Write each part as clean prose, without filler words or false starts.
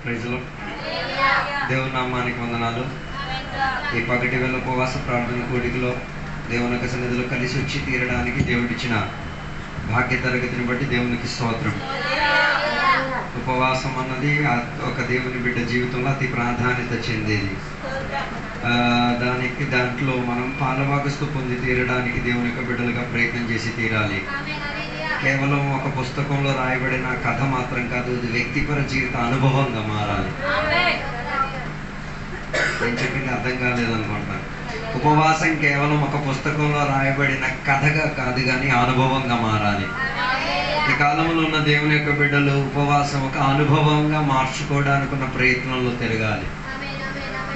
ప్రైజ్లో దేవుని నామానికి వందనాలు. ఈ పగటి వేళ ఉపవాస ప్రార్థన కూడికలో దేవుని యొక్క సన్నిధిలో కలిసి వచ్చి తీరడానికి దేవుడిచ్చిన భాగ్య తరగతిని బట్టి దేవునికి స్తోత్రం. ఉపవాసం అన్నది ఒక దేవుని బిడ్డ జీవితంలో అతి ప్రాధాన్యత చెందేది. దాంట్లో మనం పాలవాగస్తు పొంది తీరడానికి దేవుని యొక్క బిడ్డలుగా ప్రయత్నం చేసి తీరాలి. కేవలం ఒక పుస్తకంలో రాయబడిన కథ మాత్రం కాదు, ఇది వ్యక్తిపర జీవిత అనుభవంగా మారాలి. నేను చెప్పింది అర్థం కాలేదనుకుంటాను. ఉపవాసం కేవలం ఒక పుస్తకంలో రాయబడిన కథగా కాదు కానీ అనుభవంగా మారాలి. ఈ కాలంలో ఉన్న దేవుని యొక్క బిడ్డలు ఉపవాసం ఒక అనుభవంగా మార్చుకోవడానికి ఉన్న ప్రయత్నంలో తిరగాలి.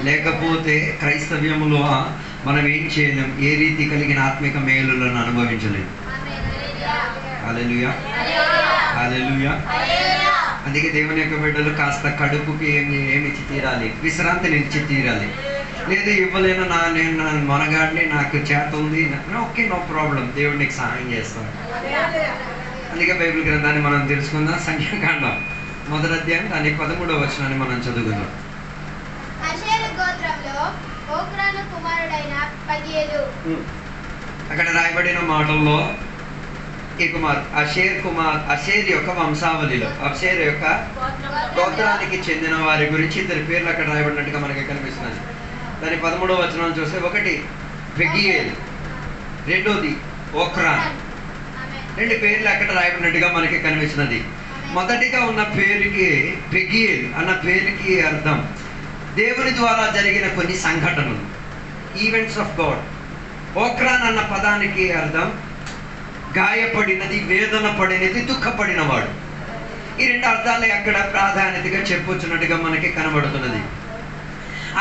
లేకపోతే క్రైస్తవ్యంలో మనం ఏం చేయలేం, ఏ రీతి కలిగిన ఆత్మిక మేలులను అనుభవించలేము. హల్లెలూయా, హల్లెలూయా. అందుకే దేవుని యొక్క బిడ్డలు కాస్త కడుపుకి ఏమి ఇచ్చి తీరాలి, విశ్రాంతిని ఇచ్చి తీరాలి. లేదు ఇవ్వలేను, నేను మనగాడిని, నాకు చేత ఉంది, ఓకే నో ప్రాబ్లం, దేవుడు నీకు సహాయం చేస్తాను. అందుకే బైబిల్ గ్రంథాన్ని మనం తెలుసుకుందాం. సంఖ్యాకాండం 1వ అధ్యాయం దాని 13వ వచనాన్ని మనం చదువుకుందాం. అక్కడ రాయబడిన మాటల్లో ఈ అషేర్ యొక్క వంశావళిలో అషేర్ యొక్క గోత్రానికి చెందిన వారి గురించి 2 పేర్లు అక్కడ రాయబడినట్టుగా మనకి కనిపిస్తున్నది. దాని 13వ వచనం చూస్తే, ఒకటి పెగియేల్, రెండోది ఓక్రాన్. 2 పేర్లు అక్కడ రాయబడినట్టుగా మనకి కనిపిస్తున్నది. మొదటిగా ఉన్న పేరుకి పెగియేల్ అన్న పేరుకి అర్థం దేవుని ద్వారా జరిగిన కొన్ని సంఘటనలు, ఈవెంట్స్ ఆఫ్ గాడ్. ఓక్రాన్ అన్న పదానికి అర్థం గాయపడినది, వేదన పడినది, దుఃఖపడినవాడు. ఈ 2 అర్థాలే అక్కడ ప్రాధాన్యతగా చెప్పొచ్చినట్టుగా మనకి కనబడుతున్నది.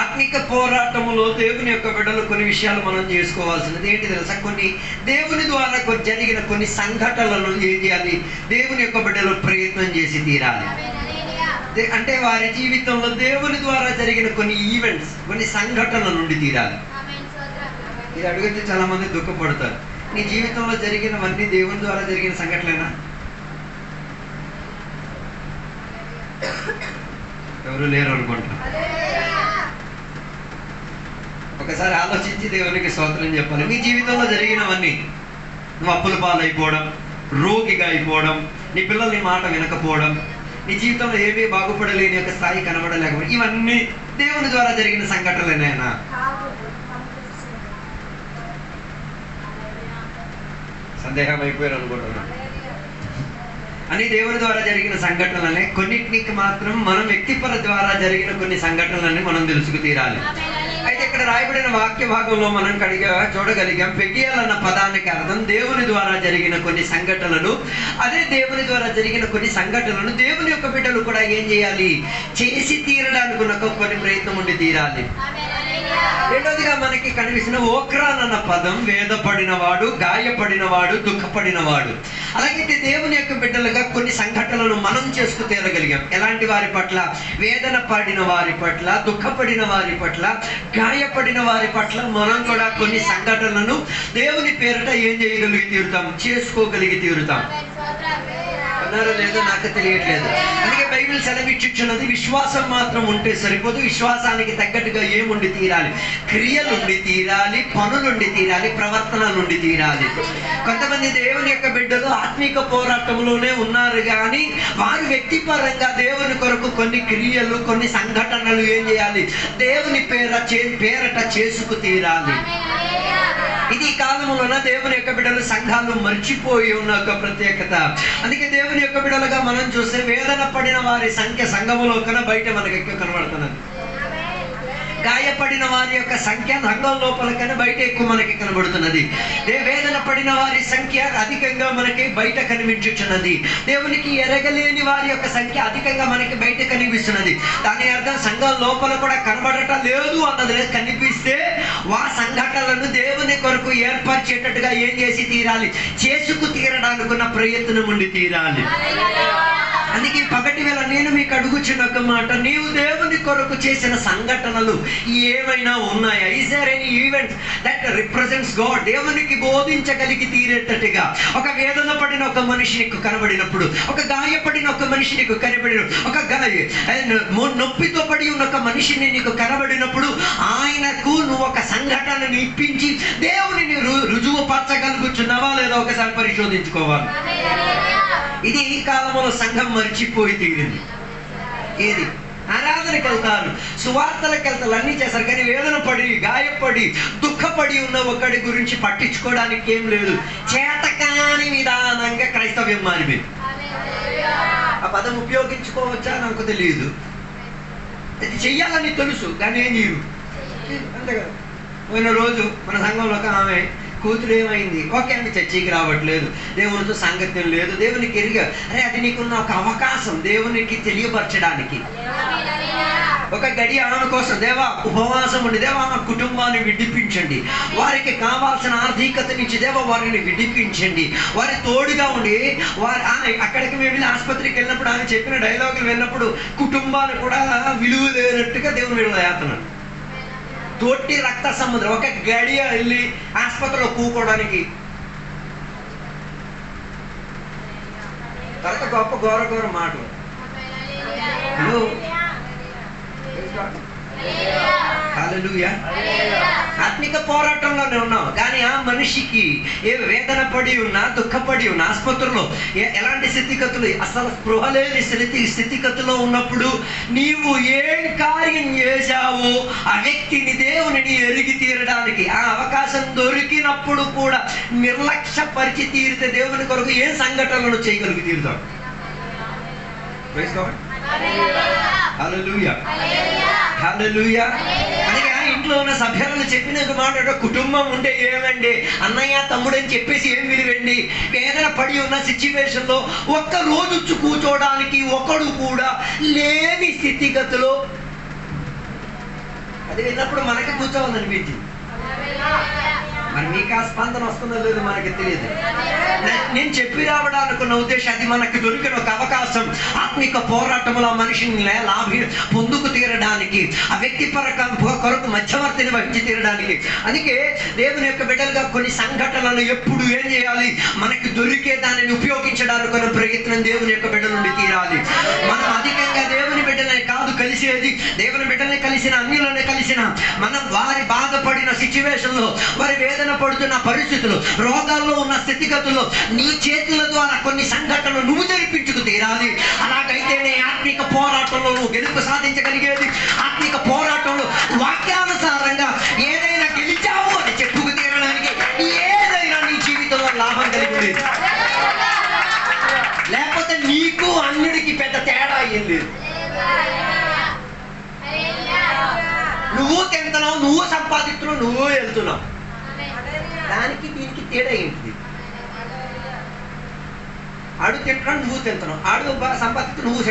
ఆత్మిక పోరాటములో దేవుని యొక్క బిడ్డలు కొన్ని విషయాలు మనం చేసుకోవాల్సినది ఏంటి తెలుసా? కొన్ని దేవుని ద్వారా జరిగిన కొన్ని సంఘటనలను ఏం చేయాలి? దేవుని యొక్క బిడ్డలు ప్రయత్నం చేసి తీరాలి. అంటే వారి జీవితంలో దేవుని ద్వారా జరిగిన కొన్ని ఈవెంట్స్, కొన్ని సంఘటనల నుండి తీరాలి. ఇది అడిగితే చాలా మంది దుఃఖపడతారు. నీ జీవితంలో జరిగినవన్నీ దేవుని ద్వారా జరిగిన సంఘటనలేనా? ఎవరు లేరు అనుకుంటా. ఒకసారి ఆలోచించి దేవునికి స్తోత్రం చెప్పాలి. మీ జీవితంలో జరిగినవన్నీ, నువ్వు అప్పుల పాలైపోవడం, రోగిగా అయిపోవడం, నీ పిల్లలు నీ మాట వినకపోవడం, నీ జీవితంలో ఏమీ బాగుపడలేని యొక్క స్థాయి కనబడలేకపోవడం, ఇవన్నీ దేవుని ద్వారా జరిగిన సంఘటనలేనా? సందేహం అయిపోయారు అనుకుంటున్నాను. అని దేవుని ద్వారా జరిగిన సంఘటనలనే. కొన్నిటికి మాత్రం మనం వ్యక్తిపర ద్వారా జరిగిన కొన్ని సంఘటనలని మనం తెలుసుకు తీరాలి. అయితే ఇక్కడ రాయబడిన వాక్య భాగంలో మనం చూడగలిగాం, పెగియేల్ అన్న పదానికి అర్థం దేవుని ద్వారా జరిగిన కొన్ని సంఘటనలు. అదే దేవుని ద్వారా జరిగిన కొన్ని సంఘటనలను దేవుని యొక్క బిడ్డలు కూడా ఏం చేయాలి? చేసి తీరడానికి ఉన్న కొన్ని ప్రయత్నం ఉండి తీరాలి. రెండోదిగా మనకి కనిపిస్తున్న ఓక్రాన్ అన్న పదం వేదపడినవాడు, గాయపడినవాడు, దుఃఖపడినవాడు. అలాగైతే దేవుని యొక్క బిడ్డలుగా కొన్ని సంఘటనలను మనం చేసుకు తీరగలిగాం. ఎలాంటి వారి పట్ల? వేదన పడిన వారి పట్ల, దుఃఖపడిన వారి పట్ల, గాయపడిన వారి పట్ల మనం కూడా కొన్ని సంఘటనలను దేవుని పేరిట ఏం చేయగలిగి తీరుతాం? చేసుకోగలిగి తీరుతాం. అన్నారో లేదో నాకు తెలియట్లేదు. అందుకే బైబిల్ సెలవిచ్చుచున్నది, విశ్వాసం మాత్రం ఉంటే సరిపోదు, విశ్వాసానికి తగ్గట్టుగా ఏముండి తీరాలి? క్రియలుండి తీరాలి, పనులుండి తీరాలి, ప్రవర్తన నుండి తీరాలి. కొంతమంది దేవుని యొక్క బిడ్డలు ఆత్మిక పోరాటంలోనే ఉన్నారు కానీ వారు వ్యక్తిపరంగా దేవుని కొరకు కొన్ని క్రియలు, కొన్ని సంఘటనలు ఏం చేయాలి? దేవుని పేరట చేసుకు తీరాలి. ఇది కాలంలోన దేవుని యొక్క బిడ్డలు సంఘాలు మర్చిపోయి ఉన్న ఒక ప్రత్యేకత. అందుకే దేవుని యొక్క బిడ్డలుగా మనం చూస్తే వేదన పడిన వారి సంఖ్య సంఘములో కన్నా బయట మనకి ఎక్కువ కనబడుతున్నది. గాయపడిన వారి యొక్క సంఖ్య సంఘం లోపల కన్నా బయట ఎక్కువ మనకి కనబడుతున్నది. వేదన పడిన వారి సంఖ్య అధికంగా మనకి బయట కనిపించుచున్నది. దేవునికి ఎరగలేని వారి యొక్క సంఖ్య అధికంగా మనకి బయట కనిపిస్తున్నది. దాని అర్థం సంఘం లోపల కూడా కనబడటం లేదు అన్నది. కనిపిస్తే ఆ సంఘటనలను దేవుని కొరకు ఏర్పరిచేటట్టుగా ఏం చేసి తీరాలి? చేసుకు తీరడానికి ఉన్న ప్రయత్నం ఉండి తీరాలి. అందుకే పగటి వేళ నేను మీకు అడుగుచున్న ఒక మాట, నీవు దేవుని కొరకు చేసిన సంఘటనలు ఏమైనా ఉన్నాయా? Is there any event that represents God? దేవునికి బోధించగలిగి తీరేటట్టుగా ఒక వేదన పడిన ఒక మనిషి నీకు కనబడినప్పుడు, ఒక గాయపడిన ఒక మనిషి నీకు కనబడిన, ఒక నొప్పితో పడి ఉన్న ఒక మనిషిని నీకు కనబడినప్పుడు ఆయనకు నువ్వు ఒక సంఘటనని ఇప్పించి దేవుని రుజువు పరచగలుగుచున్నావా లేదా ఒకసారి పరిశోధించుకోవాలి. ఇది ఈ కాలంలో సంఘం మర్చిపోయి తీరింది. ఏది? ఆరాధనకి వెళ్తారు, సువార్తలకు వెళ్తారు, అన్నీ చేస్తారు, కానీ వేదన పడి గాయపడి దుఃఖపడి ఉన్న ఒకడి గురించి పట్టించుకోవడానికి ఏం లేదు. చేతకాని విధానంగా క్రైస్తవ్యం మారిపోయింది. ఆ పదం ఉపయోగించుకోవచ్చా నాకు తెలియదు. అది చెయ్యాలని తెలుసు కానీ ఏం చేయరు. అంతే కదా. పోయిన రోజు మన సంఘంలో ఒక ఆమె కూతురు ఏమైంది, ఓకే అండి చర్చికి రావట్లేదు, దేవునితో సాంగత్యం లేదు, దేవునికి ఎరిగా, అరే అది నీకున్న ఒక అవకాశం దేవునికి తెలియపరచడానికి. ఒక గడి ఆమె కోసం దేవా ఉపవాసం ఉండి, దేవా ఆమె కుటుంబాన్ని విడిపించండి, వారికి కావాల్సిన ఆర్థికతనిచ్చి దేవా వారిని విడిపించండి, వారి తోడుగా ఉండి అక్కడికి మేము వెళ్ళి ఆసుపత్రికి వెళ్ళినప్పుడు ఆమె చెప్పిన డైలాగులు వెళ్ళినప్పుడు కుటుంబాన్ని కూడా విలువ లేనట్టుగా దేవుని మీద యాతన. తోటి రక్త సముద్రం, ఒక గడియ వెళ్ళి ఆసుపత్రిలో కూకోవడానికి. తర్వాత గొప్ప ఘోర మాటలు. హల్లెలూయా. ఆత్మిక పోరాటంలోనే ఉన్నాం, కానీ ఆ మనిషికి ఏ వేదన పడి ఉన్నా, దుఃఖపడి ఉన్నా, ఆసుపత్రిలో ఎలాంటి స్థితిగతులు, అసలు స్పృహ లేని స్థితిగతుల్లో ఉన్నప్పుడు నీవు ఏం కార్యం చేశావో ఆ వ్యక్తిని దేవునిని ఎరిగి తీరడానికి ఆ అవకాశం దొరికినప్పుడు కూడా నిర్లక్ష్యపరిచి తీరితే దేవుని కొరకు ఏ సంఘటనలు చేయగలిగి తీరుతాడు. హల్లెలూయా, హల్లెలూయా. అందుకే ఆ ఇంట్లో ఉన్న సభ్యులను చెప్పిన మాట, కుటుంబం ఉంటే ఏమండి, అన్నయ్య తమ్ముడు అని చెప్పేసి ఏం విలువండి. వేదన పడి ఉన్న సిచ్యువేషన్ లో ఒక్క రోజు కూర్చోడానికి ఒకడు కూడా లేని స్థితిగతిలో అది విన్నప్పుడు మనకి కూర్చోవాలనిపించింది. మరి మీకు ఆ స్పందన వస్తుందో లేదో మనకి తెలియదు. నేను చెప్పి రావడానుకున్న ఉద్దేశం అది మనకు దొరికిన ఒక అవకాశం. ఆత్మిక పోరాటంలో మనిషిని పొందుకు తీరడానికి, ఆ వ్యక్తి కొరకు మధ్యవర్తిని వహించి తీరడానికి. అందుకే దేవుని యొక్క బిడ్డలుగా కొన్ని సంఘటనలు ఎప్పుడు ఏం చేయాలి, మనకి దొరికే దానిని ఉపయోగించడానికి ప్రయత్నం దేవుని యొక్క బిడ్డల నుండి తీరాలి. మనం అధికంగా దేవుని బిడ్డలనే కాదు కలిసేది, దేవుని బిడ్డలనే కలిసిన, అన్యులనే కలిసిన మనం వారి బాధపడిన సిచ్యువేషన్ లో, వారి వేదన పడుతున్న పరిస్థితులు, రోగాల్లో ఉన్న స్థితిగతుల్లో నీ చేతుల ద్వారా కొన్ని సంఘటనలు నువ్వు జరిపించుకు తీరాలి. అలాగైతేనే ఆత్మిక పోరాటంలో నువ్వు గెలుపు సాధించగలిగేది. ఆత్మిక పోరాటంలో వాక్యానుసారంగా ఏదైనా గెలిచావు అని చెప్పుకు తీరడానికి ఏదైనా నీ జీవితంలో లాభం కలిగింది. లేకపోతే నీకు అన్యుడికి పెద్ద తేడా ఏం లేదు. నువ్వు తింటున్నావు, నువ్వు సంపాదిస్తున్నావు, నువ్వు వెళ్తున్నావు, దానికి దీనికి తేడా ఏంటిది? ఆడు తింటున్నాడు, నువ్వు తింటున్నావు, ఆడు సంపాదిస్తూ నువ్వు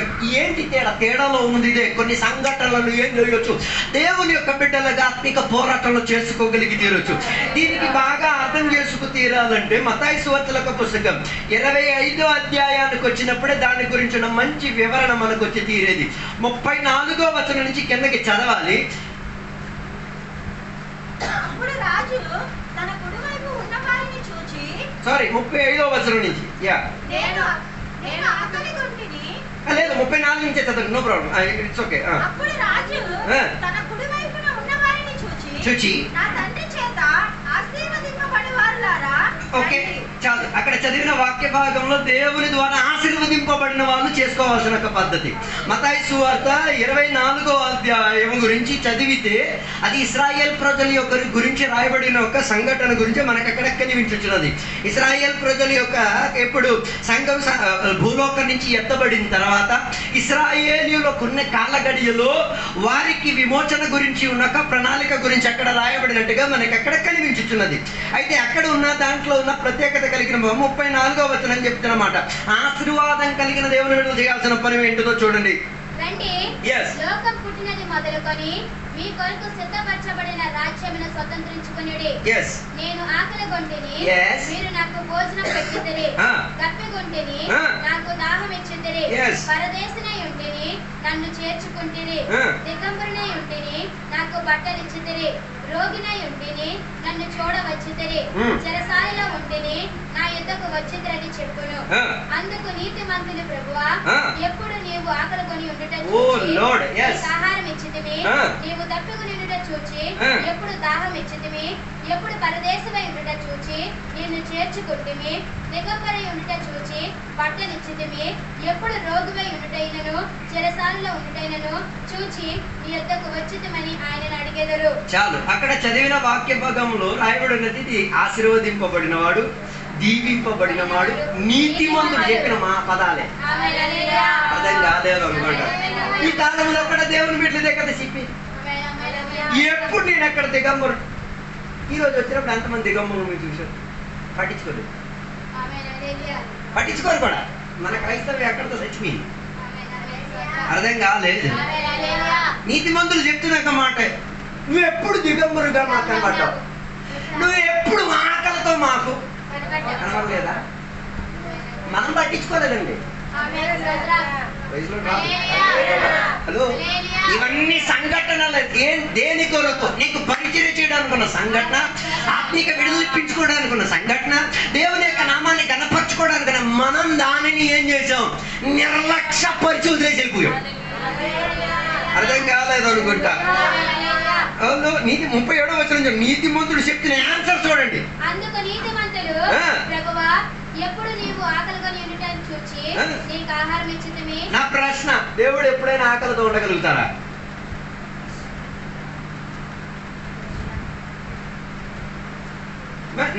ఏంటి తేడా? తేడాలో ఉన్నది ఇదే. కొన్ని సంఘటనలు ఏం చేయొచ్చు, దేవుని యొక్క బిడ్డలుగా ఆత్మిక పోరాటంలో చేసుకోగలిగి తీరొచ్చు. దీనికి బాగా అర్థం చేసుకు తీరాలంటే మత్తయి సువార్తల పుస్తకం 25వ అధ్యాయానికి వచ్చినప్పుడే దాని గురించిన మంచి వివరణ మనకు వచ్చి తీరేది. 34వ వచనం నుంచి కిందకి చదవాలి. 35వ వచనం నుంచి. లేదు 34 నుంచే చదవండి, నో ప్రాబ్లం, ఇట్స్ ఓకే. చూచి ఓకే చాలు. అక్కడ చదివిన వాక్య భాగంలో దేవుని ద్వారా ఆశీర్వదింపబడిన వాళ్ళు చేసుకోవాల్సిన ఒక పద్ధతి. మత్తయి సువార్త 24వ అధ్యాయం గురించి చదివితే అది ఇశ్రాయేల్ ప్రజల యొక్క గురించి రాయబడిన ఒక సంఘటన గురించి మనకు అక్కడ కనిపించుచున్నది. ఇశ్రాయేల్ ప్రజల యొక్క ఎప్పుడు సంఘం భూలోకం నుంచి ఎత్తబడిన తర్వాత ఇశ్రాయేలీయుల కొన్ని కాలగడియలో వారికి విమోచన గురించి ఉన్న ఒక ప్రణాళిక గురించి అక్కడ రాయబడినట్టుగా మనకి అక్కడ కనిపించుచున్నది. అయితే అక్కడ ఉన్న దాంట్లో ఉన్న ప్రత్యేకత కలిగిన 34వ వచనం చెప్తున్నమాట. ఆశీర్వాదం కలిగిన దేవుని విడుదల చేయాల్సిన పని ఏంటిదో చూడండి. మీ కొరకు సిద్ధపరచబడిన రాజ్యమును స్వతంత్రించుకొనుడి. నేను ఆకలిగొంటిని, మీరు నాకు భోజనం పెట్టితిరి. తప్పిగొంటిని, నాకు దాహం ఇచ్చితిరి. పరదేశినై ఉంటిని, నన్ను చేర్చుకుంటిరి. దిగంబరునై ఉంటిని, నాకు బట్టలిచ్చితిరి. రోగినై ఉంటిని, నన్ను చూడవచ్చితిరి. చెరసాలలో ఉంటిని, నా యుద్ధకు వచ్చితిరని చెప్పును. అందుకు నీతిమంతుని ప్రభువా, ఎప్పుడు నీవు ఆకలిగొని ఉండుట చూచి ఆహారం ఇచ్చితివి. నీవు తప్పికొని ఉండుట చూచి ఎప్పుడు దాహం ఇచ్చితివి. ఎప్పుడు పరదేశమై ఉండుట చూచి నిన్ను చేర్చుకుంటిమి. దిగంబరై ఉండుట చూచి బట్టలిచ్చితివి. ఎప్పుడు రోగివై ఉండుటైనను చెరసాలలో ఉండుటైనను చూచి నీ యొద్దకు వచ్చితిమని ఆయనను అడిగెదరు. చాలు. అక్కడ చదివిన వాక్య భాగంలో రాయబడినది ఆశీర్వదింపబడిన వాడు, దీవింపబడిన వాడు, నీతిమంతుడు చెప్పిన మా పదాలే. అర్థం కాలేదు అనుకుంట. ఈ కాలంలో అక్కడ దేవుని బిడ్డలదే కదా చెప్పి, ఎప్పుడు నేను అక్కడ దిగంబరు. ఈరోజు వచ్చినప్పుడు ఎంతమంది దిగంబరు మీరు చూసారు? పట్టించుకోలేదు, పట్టించుకోరు కూడా. మన క్రైస్తవం ఎక్కడితో చచ్చిపోయింది, అర్థం కాలేదు. నీతిమంతులు చెప్తున్నాక మాట, నువ్వు ఎప్పుడు దిగంబరుగా మాకు కనబడ్డావు, నువ్వు ఎప్పుడు ఆకలితో మాకు కనబడలేదా? మనం పట్టించుకోలేదండి. హలో, ఇవన్నీ సంఘటనలు. దేని కొరకు? నీకు పరిచయం చేయడానికి ఉన్న సంఘటన, ఆత్మీక విడుదలిప్పించుకోవడానికి ఉన్న సంఘటన, దేవుని యొక్క నామాన్ని గణపరచుకోవడానికి. మనం దానిని ఏం చేసాం? నిర్లక్ష్య పరిచయం చేసి వెళ్ళిపోయాం. అర్థం కాలేదు అనుకుంటా. నీతి 37వ వచనం నీతిమంతుడు చెప్తున్న ఆన్సర్ చూడండి. అందుకు నీతిమంతుడు ప్రభువా, ఎప్పుడు నీవు ఆకలిగొని ఉండుటను చూచి నీకు ఆహారం ఇచ్చితిమి. నా ప్రశ్న, దేవుడు ఎప్పుడైనా ఆకలితో ఉండగలుగుతారా?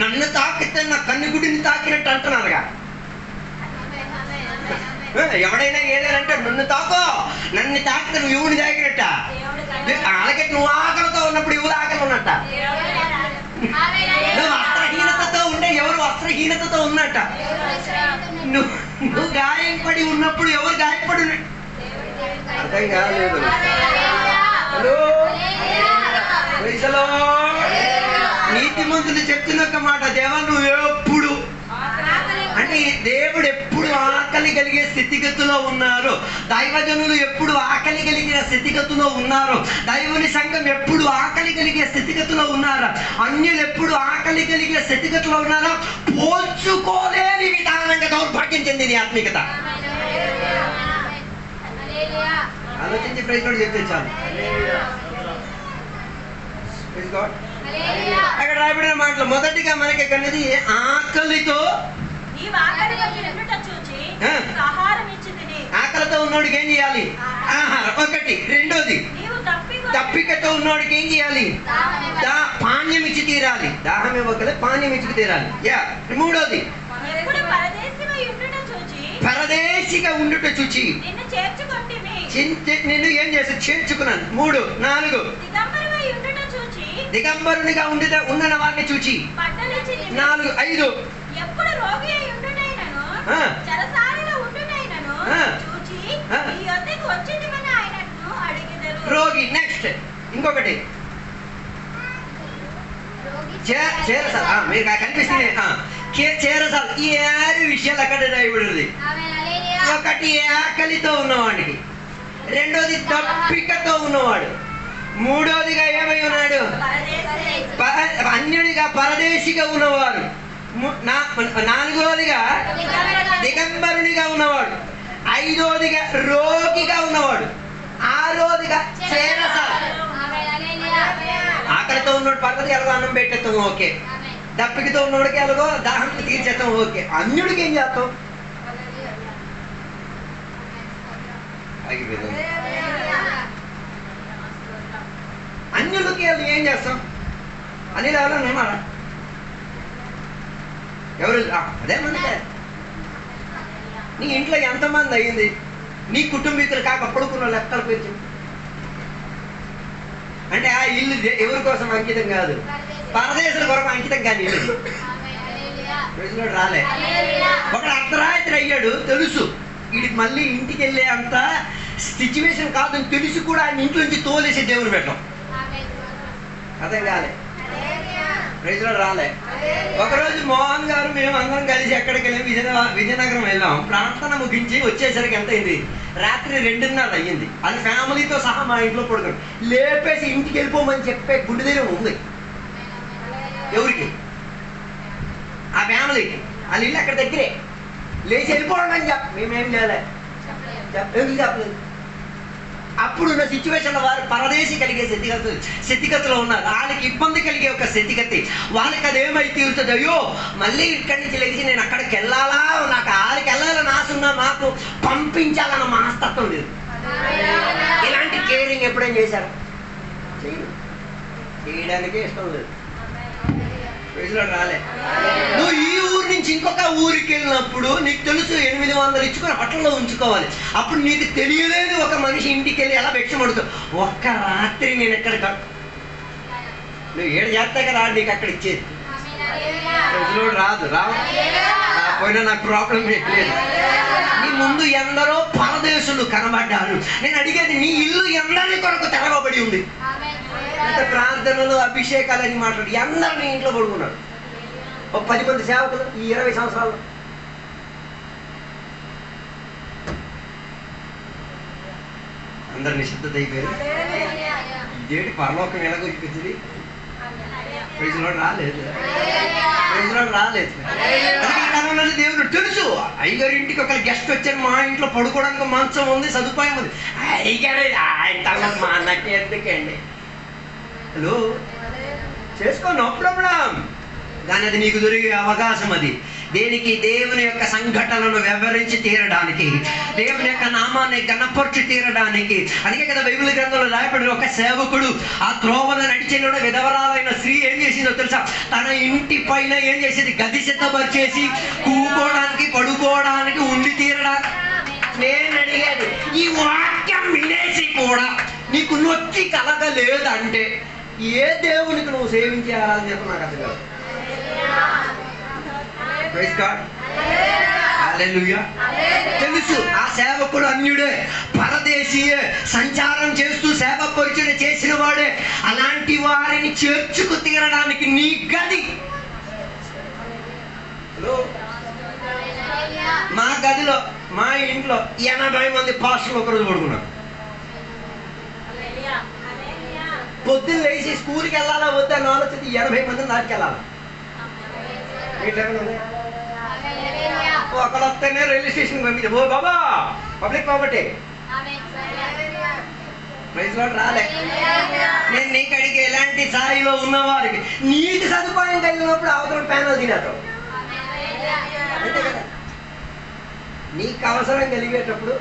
నన్ను తాకితే నా కన్నుగుడిని తాకినట్టు అంటున్నారుగా. ఎవడైనా ఏదైనా అంటే నన్ను తాకో, నన్ను తాకితే నువ్వు ఎవరిని తాకినట్ట. అలాగే నువ్వు ఆకలితో ఉన్నప్పుడు ఎవరు ఆకలి ఉన్నట్ట. నువ్వు వస్త్రహీనతతో ఉంటే ఎవరు వస్త్రహీనతతో ఉన్నట్ట. నువ్వు గాయపడి ఉన్నప్పుడు ఎవరు గాయపడి ఉన్నట్టు. అర్థం కాలేదు. హలో, నీతిమంతులు చెప్తున్న ఒక మాట, దేవా నువ్వు ఎప్పుడు అంటే దేవుడు ఎప్పుడు ఆకలి కలిగే స్థితిగతిలో ఉన్నారు, దైవజనులు ఎప్పుడు ఆకలి కలిగిన స్థితిగతిలో ఉన్నారు, దైవుని సంఘం ఎప్పుడు ఆకలి కలిగే స్థితిగతిలో ఉన్నారు, అన్యులు ఎప్పుడు ఆకలి కలిగే స్థితిగతిలో ఉన్నారో పోల్చుకోలేని విధానంగా దౌర్భాగ్యం చెందింది ఆత్మీయత. ఆలోచించి ప్రయత్నం చెప్తే చాలు. అక్కడ రాబడిన మాటలు మొదటిగా మనకి కన్నది ఆకలితో. ఆకలితో ఉన్నోడికి ఏం చేయాలి? ఆహారం ఒకటి. రెండోది, తప్పికతో ఉన్నోడికి ఏం చేయాలి? పానీయం ఇచ్చి తీరాలి. దాహం ఇవ్వకలే, పానీయం ఇచ్చి తీరాలి. మూడోది, పరదేశిగా ఉండుట చూచి నిన్ను ఏం చేసి చేర్చుకున్నాను. 3, 4, దిగంబరునిగా ఉన్న వారిని చూచి. 4, 5, రోగి. నెక్స్ట్ ఇంకొకటి చేరసాల. మీరు కనిపిస్తుంది చేరసాల. ఈ 6 విషయాలు అక్కడ రాయబడింది. ఒకటి ఆకలితో ఉన్నవాడికి, రెండోది తప్పికతో ఉన్నవాడు, మూడోదిగా ఏమై ఉన్నాడు? అన్యుడిగా పరదేశిగా ఉన్నవారు, నాలుగోదిగా దిగంబరునిగా ఉన్నవాడు, ఐదోదిగా రోగిగా ఉన్నవాడు, ఆరోదిగా చేరసాల. ఆకలితో ఉన్నవాడు పక్కకి ఎలాగో అన్నం పెట్టేస్తాం, ఓకే. దప్పికతో ఉన్నవాడికి ఎలాగో దాహం తీర్చేస్తాం, ఓకే. అన్యుడికి ఏం చేస్తాం? అన్యులకి ఏం చేస్తాం? అని ఎవరైనా ఉన్నారా? ఎవరు? అదే మంది. నీ ఇంట్లో ఎంతమంది అయ్యింది? నీ కుటుంబీకులు కాక పడుకున్న లెక్కలు పెంచు. అంటే ఆ ఇల్లు ఎవరి కోసం అంకితం కాదు, పరదేశుల కొరకు అంకితం కాని ఇల్లు. రాలే. ఒకడు అర్ధరాత్రి అయ్యాడు, తెలుసు వీడికి మళ్ళీ ఇంటికి వెళ్ళే అంత సిచ్యువేషన్ కాదని తెలుసు కూడా ఆయన ఇంట్లో నుంచి తోలేసి దేవుని పెట్టడం. అదే కాలే, ప్రైజ్లో రాలే. ఒకరోజు మోహన్ గారు మేము అందరం కలిసి ఎక్కడికి వెళ్ళి విజయనగరం వెళ్ళాం. ప్రార్థన ముగించి వచ్చేసరికి ఎంత అయింది? రాత్రి 2:30 అయ్యింది. అది ఫ్యామిలీతో సహా మా ఇంట్లో పడుకోండి. లేపేసి ఇంటికి వెళ్ళిపోమని చెప్పే గుండె ధైర్యం ఉంది ఎవరికి? ఆ ఫ్యామిలీకి. వాళ్ళ ఇల్లు అక్కడ దగ్గరే. లేచి వెళ్ళిపోవడం అని మేమేం చేయలే, ఎందుకు చెప్పలేదు. అప్పుడున్న సిచ్యువేషన్లో వారు పరదేశి కలిగే స్థితిగతిలో ఉన్నారు. వాళ్ళకి ఇబ్బంది కలిగే ఒక స్థితిగతి. వాళ్ళకి అది ఏమై తీరుతుంది? అయ్యో మళ్ళీ ఇక్కడి నుంచి లేచి నేను అక్కడికి వెళ్ళాలా, నాకు వాళ్ళకి వెళ్ళాలని ఆశ ఉన్నా మాకు పంపించాలన్న మనస్తత్వం లేదు. ఇలాంటి కేరింగ్ ఎప్పుడేం చేశారు? చేయడానికే ఇష్టం లేదు. రాలే. నువ్వు ఈ ఊరు నుంచి ఇంకొక ఊరికి వెళ్ళినప్పుడు నీకు తెలుసు 800 ఇచ్చుకొని హోటల్లో ఉంచుకోవాలి. అప్పుడు నీకు తెలియలేదు ఒక మనిషి ఇంటికి వెళ్ళి ఎలా భిక్ష పడుతావు. ఒక్క రాత్రి నేను ఎక్కడ నువ్వు 7 చేస్తా కదా నీకు అక్కడ ఇచ్చేది. రాదు పోయినా నాకు ప్రాబ్లం ఏం లేదు. నీ ముందు ఎందరో పరదేశులు కనబడ్డారు. నేను అడిగేది నీ ఇల్లు ఎందరి కొరకు తెరవబడి ఉంది? ప్రార్థనలు అభిషేకాలని మాట్లాడి అందరూ నీ ఇంట్లో పడుకున్నారు. ఒక 10 మంది సేవకులు ఈ 20 సంవత్సరాల్లో. అందరు నిశ్శబ్దత అయిపోయారు. ఇదేంటి పరలోకం ఎలాగొచ్చింది? ప్రైజ్లో రాలేదు. దేవుడు తెలుసు. అయ్యగారి ఇంటికి ఒక గెస్ట్ వచ్చారు, మా ఇంట్లో పడుకోవడానికి మంచం ఉంది, సదుపాయం ఉంది. అయ్యగారు ఆయన మా అన్నకి ఎందుకండి? హలో, చేసుకో, నో ప్రాబ్లం. కానీ అది నీకు దొరికే అవకాశం. అది దేనికి? దేవుని యొక్క సంఘటనలను వివరించి తీరడానికి, దేవుని యొక్క నామాన్ని గణపరచి తీరడానికి. అందుకే కదా బైబిల్ గ్రంథంలో రాయబడిన ఒక సేవకుడు ఆ త్రోవను నడిచిన విధవరాలైన స్త్రీ ఏం చేసిందో తెలుసా? తన ఇంటి పైన ఏం చేసేది? గది సిద్ధపరిచేసి కూకోవడానికి, పడుకోవడానికి, ఉండి తీరడానికి. నేను అడిగేది, ఈ వాక్యం వినేసి కూడా నీకు నొచ్చి కలగలేదంటే ఏ దేవునికి నువ్వు సేవించే ఆరాధన చెప్పు నాకు అసలు కాదు. ప్రైజ్ గాడ్, హల్లెలూయా. తెలుసు ఆ సేవకుడు అన్యుడే, పరదేశీయే, సంచారం చేస్తూ సేవ పరిచయం చేసిన వాడే. అలాంటి వారిని చేర్చుకు తీరడానికి నీ గది. మా గదిలో, మా ఇంట్లో 80 మంది పాస్టర్లు ఒకరోజు పడుకున్నారు. పొద్దున్న లేచి స్కూల్కి వెళ్ళాలా వద్దా అని ఆలోచించి 80 మందిని దాటికెళ్ళాలి. ఒకళ్ళు వస్తేనే రైల్వే స్టేషన్ పంపించే, ఓ బాబా పబ్లిక్ ప్రాపర్టీ. రాలే. నేను నీకు అడిగి ఎలాంటి స్థాయిలో ఉన్నవారికి నీటి సదుపాయం కలిగినప్పుడు అవతల ప్యానల్ తినేస్తావు. అంతే కదా. నీకు అవసరం కలిగేటప్పుడు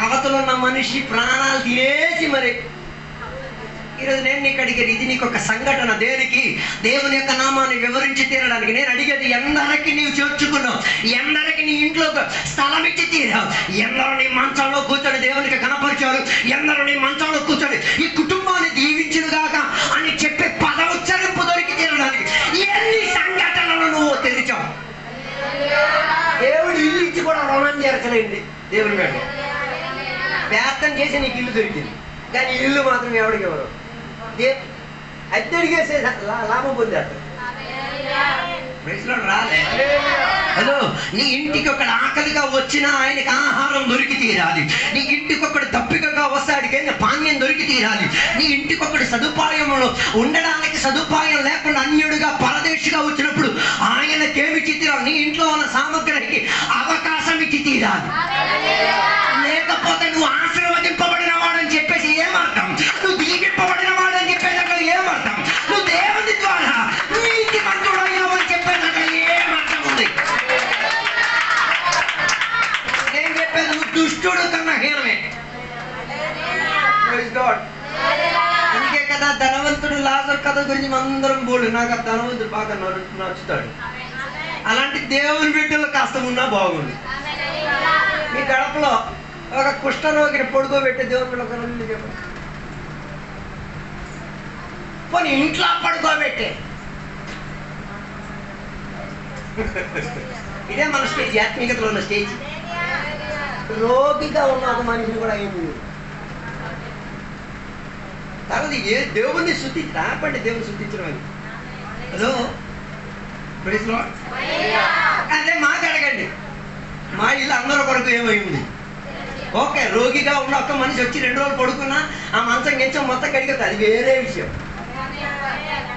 అవతల ఉన్న మనిషి ప్రాణాలు తినేసి మరి. ఈరోజు నేను నీకు అడిగేది, ఇది నీకు ఒక సంఘటన. దేనికి? దేవుని యొక్క నామాన్ని వివరించి తీరడానికి. నేను అడిగేది, ఎందరికి నీవు చేర్చుకున్నావు? ఎందరికి నీ ఇంట్లో స్థలం ఇచ్చి తీరావు? ఎందరూ నీ మంచంలో కూర్చొని దేవునికి కనపరిచారు? ఎందరూ నీ మంచంలో కూర్చొని ఈ కుటుంబాన్ని దీవించునుగాక అని చెప్పే పదవుచ్చరింపు దొరికి తీరడానికి ఎన్ని సంఘటనలు నువ్వు తెరిచావు? దేవుడు ఇల్లు ఇచ్చి కూడా రుణం చేర్చలేండి దేవుని మీద. ప్రార్థన చేసి నీకు ఇల్లు దొరికింది, కానీ ఇల్లు మాత్రం ఎవరికి ఎవరు? అద్దెడిగేసే లాభం పొందారు. రాలే. హలో, నీ ఇంటికి ఒకడు ఆకలిగా వచ్చినా ఆయనకి ఆహారం దొరికి తీరాలి. నీ ఇంటికి ఒకడు తప్పికగా వస్తాడికి పానీయం దొరికి తీరాలి. నీ ఇంటికి ఒకటి సదుపాయంలో ఉండడానికి సదుపాయం లేకుండా అన్యుడిగా పరదేశిగా వచ్చినప్పుడు ఆయనకేమిచ్చి తీరాలి? నీ ఇంట్లో ఉన్న సామగ్రికి అవకాశం ఇచ్చి తీరాలి. లేకపోతే నువ్వు ఆశీర్వదింపబడిన వాడని చెప్పేసి ఏమర్థం? నువ్వు దీవింపబడిన వాడని చెప్పేదాకా ఏమర్థం? నువ్వు దేవుని ద్వారా నీతి మంత్రుడయ్యావని చెప్పేదాకా ఏమర్థం ఉంది? నేను చెప్పేది, నువ్వు దుష్టుడు కన్నా హీనమే. అందుకే కదా ధనవంతుడు లాజరు కథ గురించి అందరం బోడు. నాకు ఆ ధనవంతుడు బాగా నచ్చుతాడు. అలాంటి దేవుని బిడ్డలు కాస్త ఉన్నా బాగుంది. మీ గడపలో ఒక కుష్ఠరోగిని పడుకోబెట్టే దేవుని బిడ్డ చెప్పండి. పోనీ ఇంట్లో పడుకోబెట్టే. ఇదే మన స్టేజ్, ఆత్మీయతలో ఉన్న స్టేజ్. రోగిగా ఉన్న ఒక మనిషిని కూడా అయింది. తర్వాత ఏ దేవుణ్ణి స్తుతించి ఆపండి, దేవుని స్తుతించడం అని. Hello, praise Lord. అదే మాకు అడగండి, మా ఇల్లు అందరి కొరకు ఏమైంది? ఓకే, రోగిగా ఉన్న ఒక్క మనిషి వచ్చి 2 రోజులు పడుకున్నా ఆ మంచం గించం మొత్తం కడిగితే అది వేరే విషయం.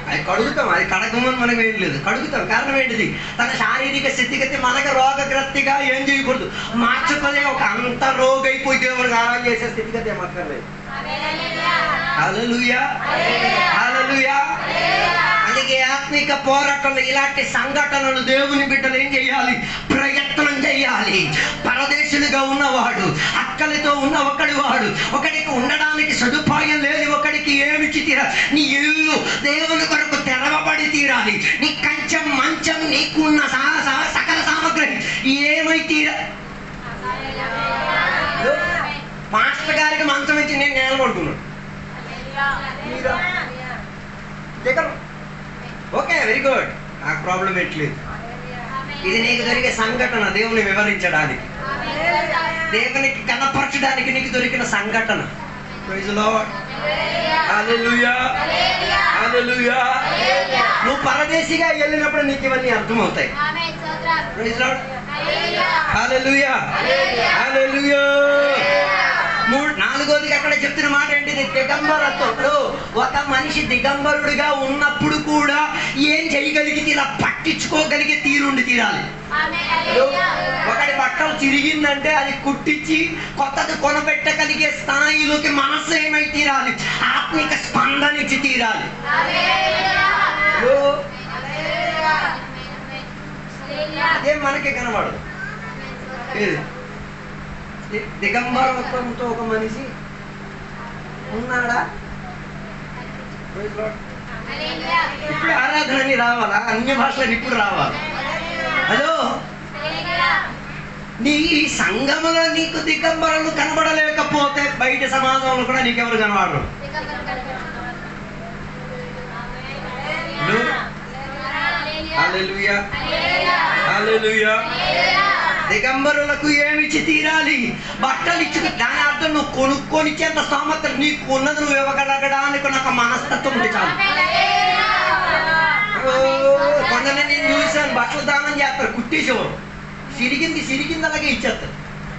అది కడుగుతాం, అది కడగమని మనకు ఏం లేదు, కడుగుతాం. కారణం ఏంటిది? తన శారీరక స్థితిగతి మనకు రోగగ్రస్తిగా ఏం చేయకూడదు, మార్చుకోలే. ఒక అంత రోగైపోయి దేవుడికి ఆరాధన చేసే స్థితిగతి ఏమక్కర్లేదు. హల్లెలూయా, హల్లెలూయా. అందుకే ఆత్మిక పోరాటంలో ఇలాంటి సంఘటనలు దేవుని బిడ్డలు ఏం చేయాలి? ప్రయత్నం చేయాలి. పరదేశులుగా ఉన్నవాడు, అక్కలతో ఉన్న వాడు, ఒకడికి ఉండడానికి సదుపాయం లేదు, ఒకడికి ఏమిచ్చి తీరాలి? నీ ఇల్లు దేవుని కొరకు తెరవబడి తీరాలి. నీ కంచం, మంచం, నీకున్న సకల సామగ్రి ఏమై తీరాలి? మాస్టర్ గారికి మంచం ఇచ్చి నేను నిలబడుతున్నాను, ఓకే, వెరీ గుడ్, నాకు ప్రాబ్లం ఎట్లేదు. ఇది నీకు దొరికే సంఘటన దేవుని వివరించడానికి, దేవునికి కనపరచడానికి నీకు దొరికిన సంఘటన. ప్రైజ్ లార్డ్, హల్లెలూయా, హల్లెలూయా. నువ్వు పరదేశిగా వెళ్ళినప్పుడు నీకు ఇవన్నీ అర్థమవుతాయి. ప్రైజ్ లార్డ్, హల్లెలూయా, హల్లెలూయా. 4వది అక్కడ చెప్తున్న మాట ఏంటిది? దిగంబరత్వంలో ఒక మనిషి దిగంబరుడిగా ఉన్నప్పుడు కూడా ఏం చేయగలిగితే ఇలా పట్టించుకోగలిగే తీరుండి తీరాలి. ఒకటి బట్టలు చిరిగిందంటే అది కుట్టించి కొత్తది కొనబెట్టగలిగే స్థాయిలోకి మనస్సు ఏమై తీరాలి? ఆత్మిక స్పందన ఇచ్చి తీరాలి. అదే మనకి కనబడదు. దిగంబరత్వంతో ఒక మనిషి ఉన్నాడా? ఇప్పుడు ఆరాధనని రావాలా? అన్య భాషలు ఇప్పుడు రావాలి. హలో, నీ సంఘములో నీకు దిగంబరులు కనబడలేకపోతే బయట సమాజంలో కూడా నీకెవరు కనబడరు. హల్లెలూయా, హల్లెలూయా. దిగంబరులకు ఏమిచ్చి తీరాలి? బట్టలు ఇచ్చి. దాని అర్థం నువ్వు కొనుక్కొనిచ్చేంత స్తోమత నీకు ఉన్నది నువ్వు ఇవ్వగలగడానికి నాకు మనస్తత్వం ఉంటే చాలు. కొందరిని నేను చూసాను, బట్టలు దానం చేస్తారు, కుట్టేసేవారు, సిరిగింది అలాగే ఇచ్చేస్తాడు,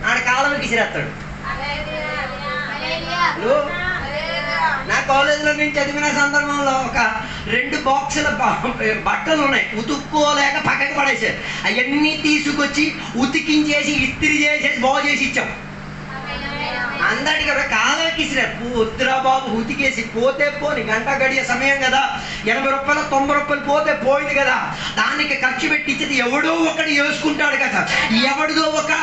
ఆడ కాలంకి ఇసిరేస్తాడు. నా కాలేజీలో నేను చదివిన సందర్భంలో ఒక 2 బాక్సుల బట్టలు ఉన్నాయి, ఉతుక్కోలేక పక్కకి పడేసారు. అవన్నీ తీసుకొచ్చి ఉతికించేసి ఇస్త్రీ చేసేసి బాగు చేసి ఇచ్చాం. అందరికి కాలానికి వద్దురా బాబు, ఉతికేసి పోతే పోని, గంట గడియ సమయం కదా, 80 రూపాయలు 90 రూపాయలు పోతే పోయింది కదా, దానికి ఖర్చు పెట్టి ఇచ్చేది ఎవడో ఒకటి వేసుకుంటాడు కదా. ఎవడిదో ఒక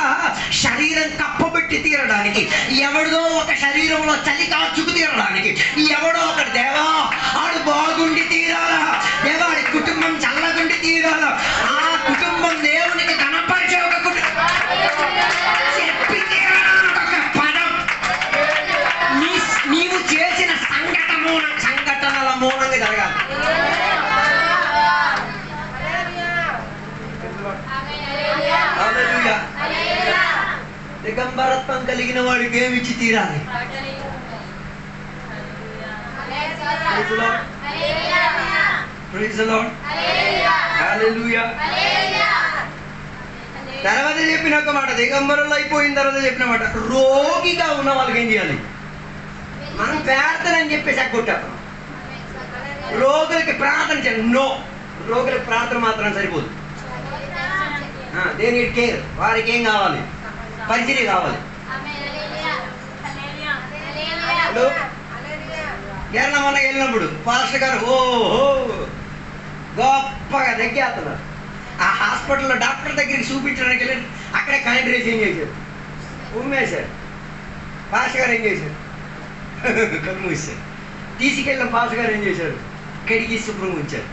శరీరం కప్పబెట్టి తీరడానికి, ఎవడిదో ఒక శరీరంలో చలి కాచుకు తీరడానికి, ఎవడో ఒకటి దేవా ఆడు బాగుండి తీరాలా, దేవా ఆడి కుటుంబం చల్లగుండి తీరాలా, ఆ కుటుంబం దేవునికి కనపరిచే ఒక కుటుంబం చెప్పి పదం నీవు చేసిన సంఘటనల మూలంగా జరగాలి. దిగంబరత్వం కలిగిన వాడికి ఏమిచ్చి తీరాలి? తర్వాత చెప్పిన ఒక మాట, దిగంబరులు అయిపోయిన తర్వాత చెప్పిన మాట, రోగిగా ఉన్న వాళ్ళకి ఏం చేయాలి? మనం ప్రార్థన అని చెప్పేసి కొట్టాం. రోగులకి ప్రార్థన చేయాలి. నో, రోగులకి ప్రార్థన మాత్రం సరిపోదు. They need care. వారికి ఏం కావాలి? పరిచర్య కావాలి. హలో, కేరళ మొన్న వెళ్ళినప్పుడు పాస్టర్ గారు ఓహో గొప్పగా నెగ్గేస్తున్నారు. ఆ హాస్పిటల్లో డాక్టర్ దగ్గరికి చూపించడానికి వెళ్ళి అక్కడే కాంట్ రేసి ఏం చేశారు? ఉమ్మేశారు. పాస్టర్ గారు ఏం చేశారు? కళ్ళు మూసారు. తీసుకెళ్ళిన పాస్టర్ గారు ఏం చేశారు? కడిగి శుభ్రంగా ఉంచారు.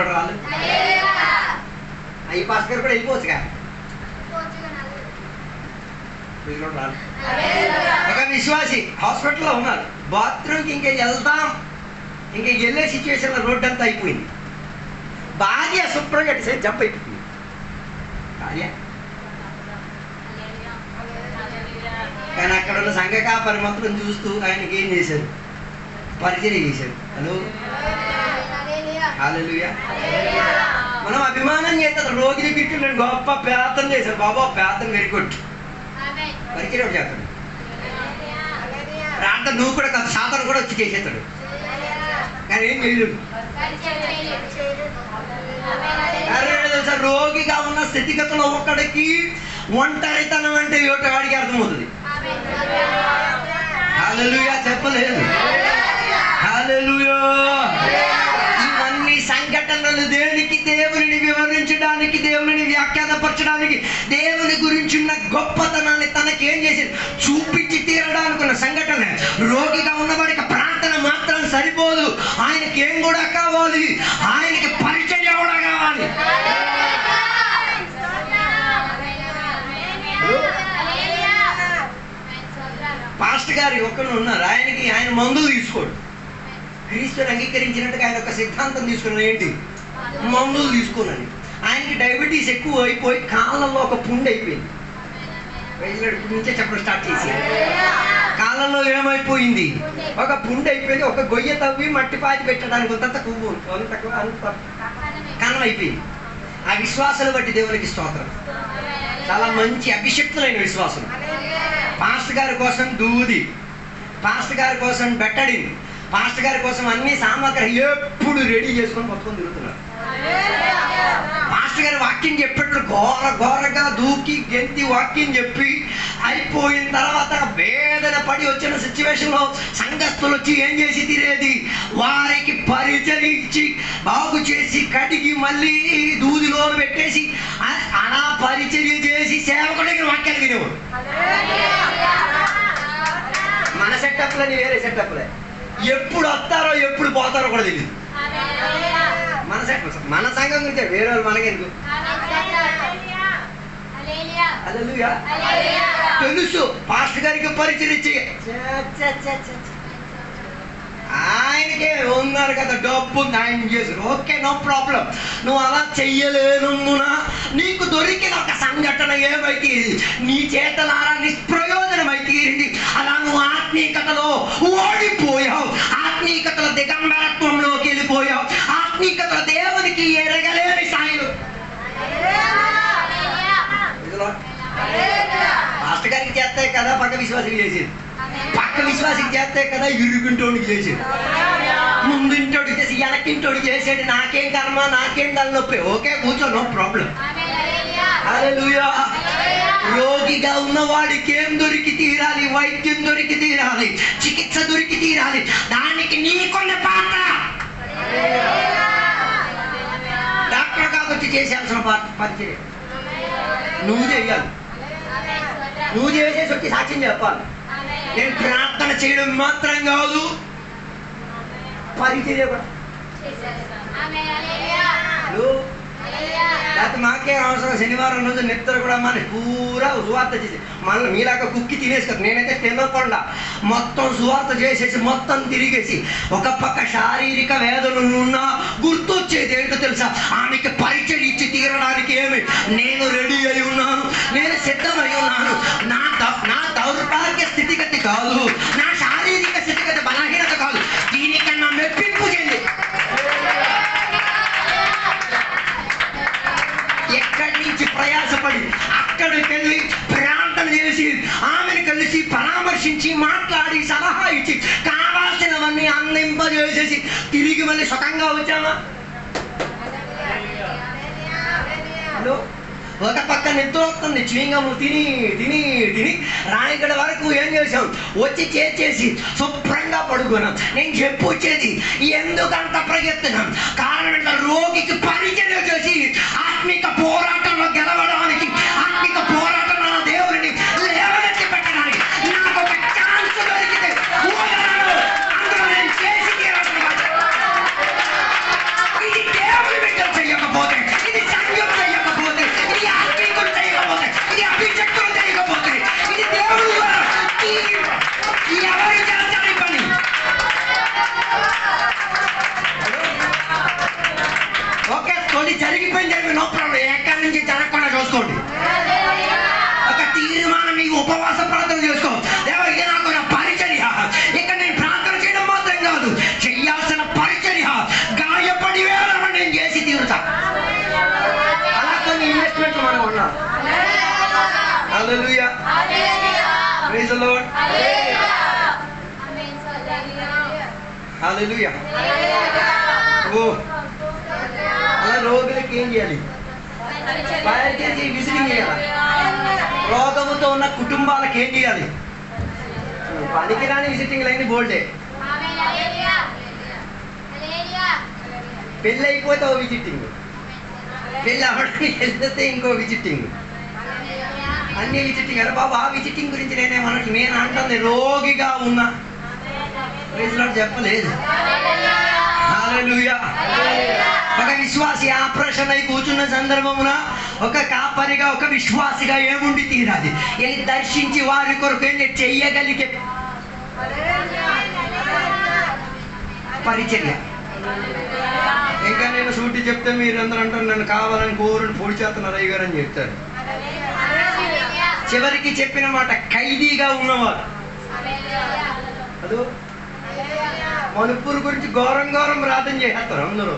రాలేదు. ఈ పాస్టర్ గారు కూడా వెళ్ళిపోవచ్చుగా. ఒక విశ్వాసి హాస్పిటల్లో ఉన్నారు. బాత్రూమ్కి ఇంకా వెళ్దాం, ఇంకా వెళ్ళే సిచ్యువేషన్లో రోడ్డు అంతా అయిపోయింది. భార్య శుభ్రంగా జంప్ అయిపోయింది. భార్య కానీ అక్కడ ఉన్న సంఘ కాపరి మాత్రం చూస్తూ ఆయనకి ఏం చేశారు? పరిచయం చేశారు. హలో, హల్లెలూయా. మనం అభిమానం చేస్తాం. రోగి దగ్గరికి నేను గొప్ప ప్రార్థన చేశాను, బాబా ప్రార్థన వెరీ గుడ్, పరిచయం చేస్తాడు. ప్రార్థన నువ్వు కూడా కాదు, సాధన కూడా వచ్చి చేసేస్తాడు, కానీ ఏం చేయలేడు. రోగిగా ఉన్న స్థితిగతుల్లో ఒక్కడికి ఒంటరితనం అంటే ఏటో వాడికి అర్థమవుతుంది. హల్లెలూయా చెప్పలేదు. హల్లెలూయా. ఇవన్నీ సంఘటనలు దేనికి? దేవుని వివరించడానికి, దేవుని వ్యాఖ్యానపరచడానికి, దేవుని గురించి ఉన్న గొప్పతనాన్ని తనకి ఏం చేసింది చూపించి తీరడానికి ఉన్న సంఘటన. రోగిగా ఉన్నవాడికి ప్రార్థన మాత్రం సరిపోదు, ఆయనకి ఏం కూడా కావాలి? ఆయనకి పరిచర్య కూడా కావాలి. పాస్టర్ గారు ఒకరు ఉన్నారు, ఆయన మందులు తీసుకోడు. క్రీస్తుని అంగీకరించినట్టుగా ఆయన ఒక సిద్ధాంతం తీసుకున్నాడు, ఏంటి? మందులు తీసుకున్నాను. ఆయనకి డయాబెటీస్ ఎక్కువ అయిపోయి కాళ్ళల్లో ఒక పుండు అయిపోయింది. ఇప్పుడు నుంచే చెప్పడం స్టార్ట్ చేసి, కాళ్ళల్లో ఏమైపోయింది? ఒక పుండు అయిపోయింది. ఒక గొయ్య తవ్వి మట్టి పాతి పెట్టడానికి అంత కొవ్వు అంత కన్నం అయిపోయింది. ఆ విశ్వాసాలు బట్టి దేవునికి స్తోత్రం. చాలా మంచి అభిషక్తులైన విశ్వాసం. పాస్టర్ గారి కోసం దూది, పాస్టర్ గారి కోసం బెట్టడింది, పాస్టర్ గారి కోసం అన్ని సామాగ్రి ఎప్పుడు రెడీ చేసుకొని పట్టుకొని తిరుగుతున్నారు. పాస్టర్ గారు వాక్యం చెప్పేట్లు ఘోరగా దూకి గెంతి వాక్యం చెప్పి అయిపోయిన తర్వాత వేదన పడి వచ్చిన సిచ్యువేషన్ లో సంఘస్థులు వచ్చి ఏం చేసి తీరేది? వారికి పరిచయం ఇచ్చి బాగు చేసి కడిగి మళ్ళీ దూదిలో పెట్టేసి అలా పరిచర్య చేసి సేవకుడికి వాక్యాలు వినేవాడు. మన సెటప్లని వేరే సెటప్లే. ఎప్పుడు వస్తారో ఎప్పుడు పోతారో కూడా తెలియదు. మన సంఘం గురించి వేరే వాళ్ళు మనకెందుకు? తెలుసు పాస్టర్ గారికి పరిచయం ఇచ్చి ఆయనకే ఉన్నారు కదా, డబ్బు ఆయన చేశారు, ఓకే నో ప్రాబ్లం. నువ్వు అలా చెయ్యలేనుమునా నీకు దొరికిన ఒక సంఘటన ఏమైతే నీ చేతలారా నిష్ప్రయోజనమై తీరింది. అలా నువ్వు ఆత్మీయతలో ఓడిపోయావు, ఆత్మీయతలో దిగంబరత్వంలోకి వెళ్ళిపోయావు, ఆత్మీయతలో దేవునికి ఎరగలేని స్థాయిలో. పాస్టర్ గారికి చేస్తే కదా పక్క విశ్వాసికి చేసేది, పక్క విశ్వాసికి చేస్తే కదా ఇరుగుంటోడికి చేసేది, ముందుంటోడికి చేసి వెనక్కింటోడికి చేసేది. నాకేం కర్మ, నాకేం తలనొప్పి, ఓకే కూర్చో నో ప్రాబ్లం. హల్లెలూయా. రోగిగా ఉన్నవాడికి ఏం దొరికి తీరాలి? వైద్యం దొరికి తీరాలి, చికిత్స దొరికి తీరాలి. దానికి నీకున్న పాత్ర. డాక్టర్ కాబట్టి చేసేయాల్సిన పరిచయం నువ్వు చేయాలి. నువ్వు చేసేసి వచ్చి సాక్ష్యం చెప్పాలి. నేను ప్రార్థన చేయడం మాత్రం కాదు, పరిచర్య కూడా. లేకపోతే మాకేం అవసరం? శనివారం రోజు నిద్ర కూడా మన పూరా సువార్త చేసి మళ్ళీ మీలాగా కుక్కి తినేసుకోరు. నేనైతే తినకుండా మొత్తం సువార్త చేసేసి మొత్తం తిరిగేసి ఒక పక్క శారీరక వేదనలున్నా గుర్తొచ్చేది ఏంటో తెలుసా? ఆమెకి పరిచయం ఇచ్చి తీరడానికి ఏమి నేను రెడీ అయి ఉన్నాను, నేను సిద్ధమై ఉన్నాను. నా దౌర్భాగ్య స్థితిగతి కాదు, నా శారీరక స్థితిగతి బలహీనత కాదు, దీనికన్నా మెప్పింపు చెంది ఎక్కడి నుంచి ప్రయాసపడి అక్కడికి వెళ్ళి ప్రార్థన చేసి ఆమెను కలిసి పరామర్శించి మాట్లాడి సలహా ఇచ్చి కావాల్సినవన్నీ అందింపజేసేసి తిరిగి మళ్ళీ సుఖంగా వచ్చామా? ఒక పక్క నిద్ర వస్తుంది, చింగము తిని తిని తిని రాయగడ వరకు ఏం చేసాం? వచ్చి చేసి శుభ్రంగా పడుకున్నాం. నేను చెప్పొచ్చేది ఎందుకంత ప్రయత్నం? కారణం రోగికి పరిచయం చేసి ఆత్మిక పోరాటంలో గెలవడానికి, ఆత్మిక పోరాటంలో దేవుడిని లేవనెత్తి పెట్టడానికి నాకు ఒక ఛాన్స్ దొరికితే అందులో నేను చేసి ఇది దేవుడి బిడ్డలు చేయకపోతే, ఇది సంఘం చేయకపోతే, ఇది ఆత్మీకులు చేయకపోతే, ఇది అభిషక్తులు చేయకపోతే, ఇది దేవుడు ఎవరు చేస్తాడు పని? ఓకే తొలి జరిగిపోయింది, నో ప్రాబ్లం. ఎక్కడి నుంచి జరగకుండా చూసుకోండి. Praise the Lord. హల్లెలూయా. ఓ అలా రోగులకి ఏం చేయాలి? బయటికి విజిటింగ్ చేయాలి. రోగముతో ఉన్న కుటుంబాలకు ఏం చేయాలి? పనికిరాని విజిటింగ్ లైన్ బోల్డే. పెళ్ళి అయిపోతే ఓ విజిటింగ్, పెళ్ళి అవ్వడానికి వెళ్తే ఇంకో విజిటింగ్, అన్ని విజిటింగ్. అరే బాబు, ఆ విజిటింగ్ గురించి నేనేమన్నట్టు నేను అంటుంది రోగిగా ఉన్నా. చెప్పలేదు. హల్లెలూయా. ఒక విశ్వాసి ఆపరేషన్ అయి కూర్చున్న సందర్భమున ఒక కాపరిగా, ఒక విశ్వాసిగా ఏముండి తీరాలి? వెళ్ళి దర్శించి వారి కొరకు వెళ్ళి చెయ్యగలిగే పరిచర్య. ఇంకా నేను సూటి చెప్తే మీరందరూ అంటారు నన్ను కావాలని కోరుని పొడి చేస్తున్నారు అయ్యగారు అని చెప్తారు. చివరికి చెప్పిన మాట ఖైదీగా ఉన్నవారు. అదో మణిపూర్ గురించి ఘోరం ప్రార్థన చేస్తారు అందరూ.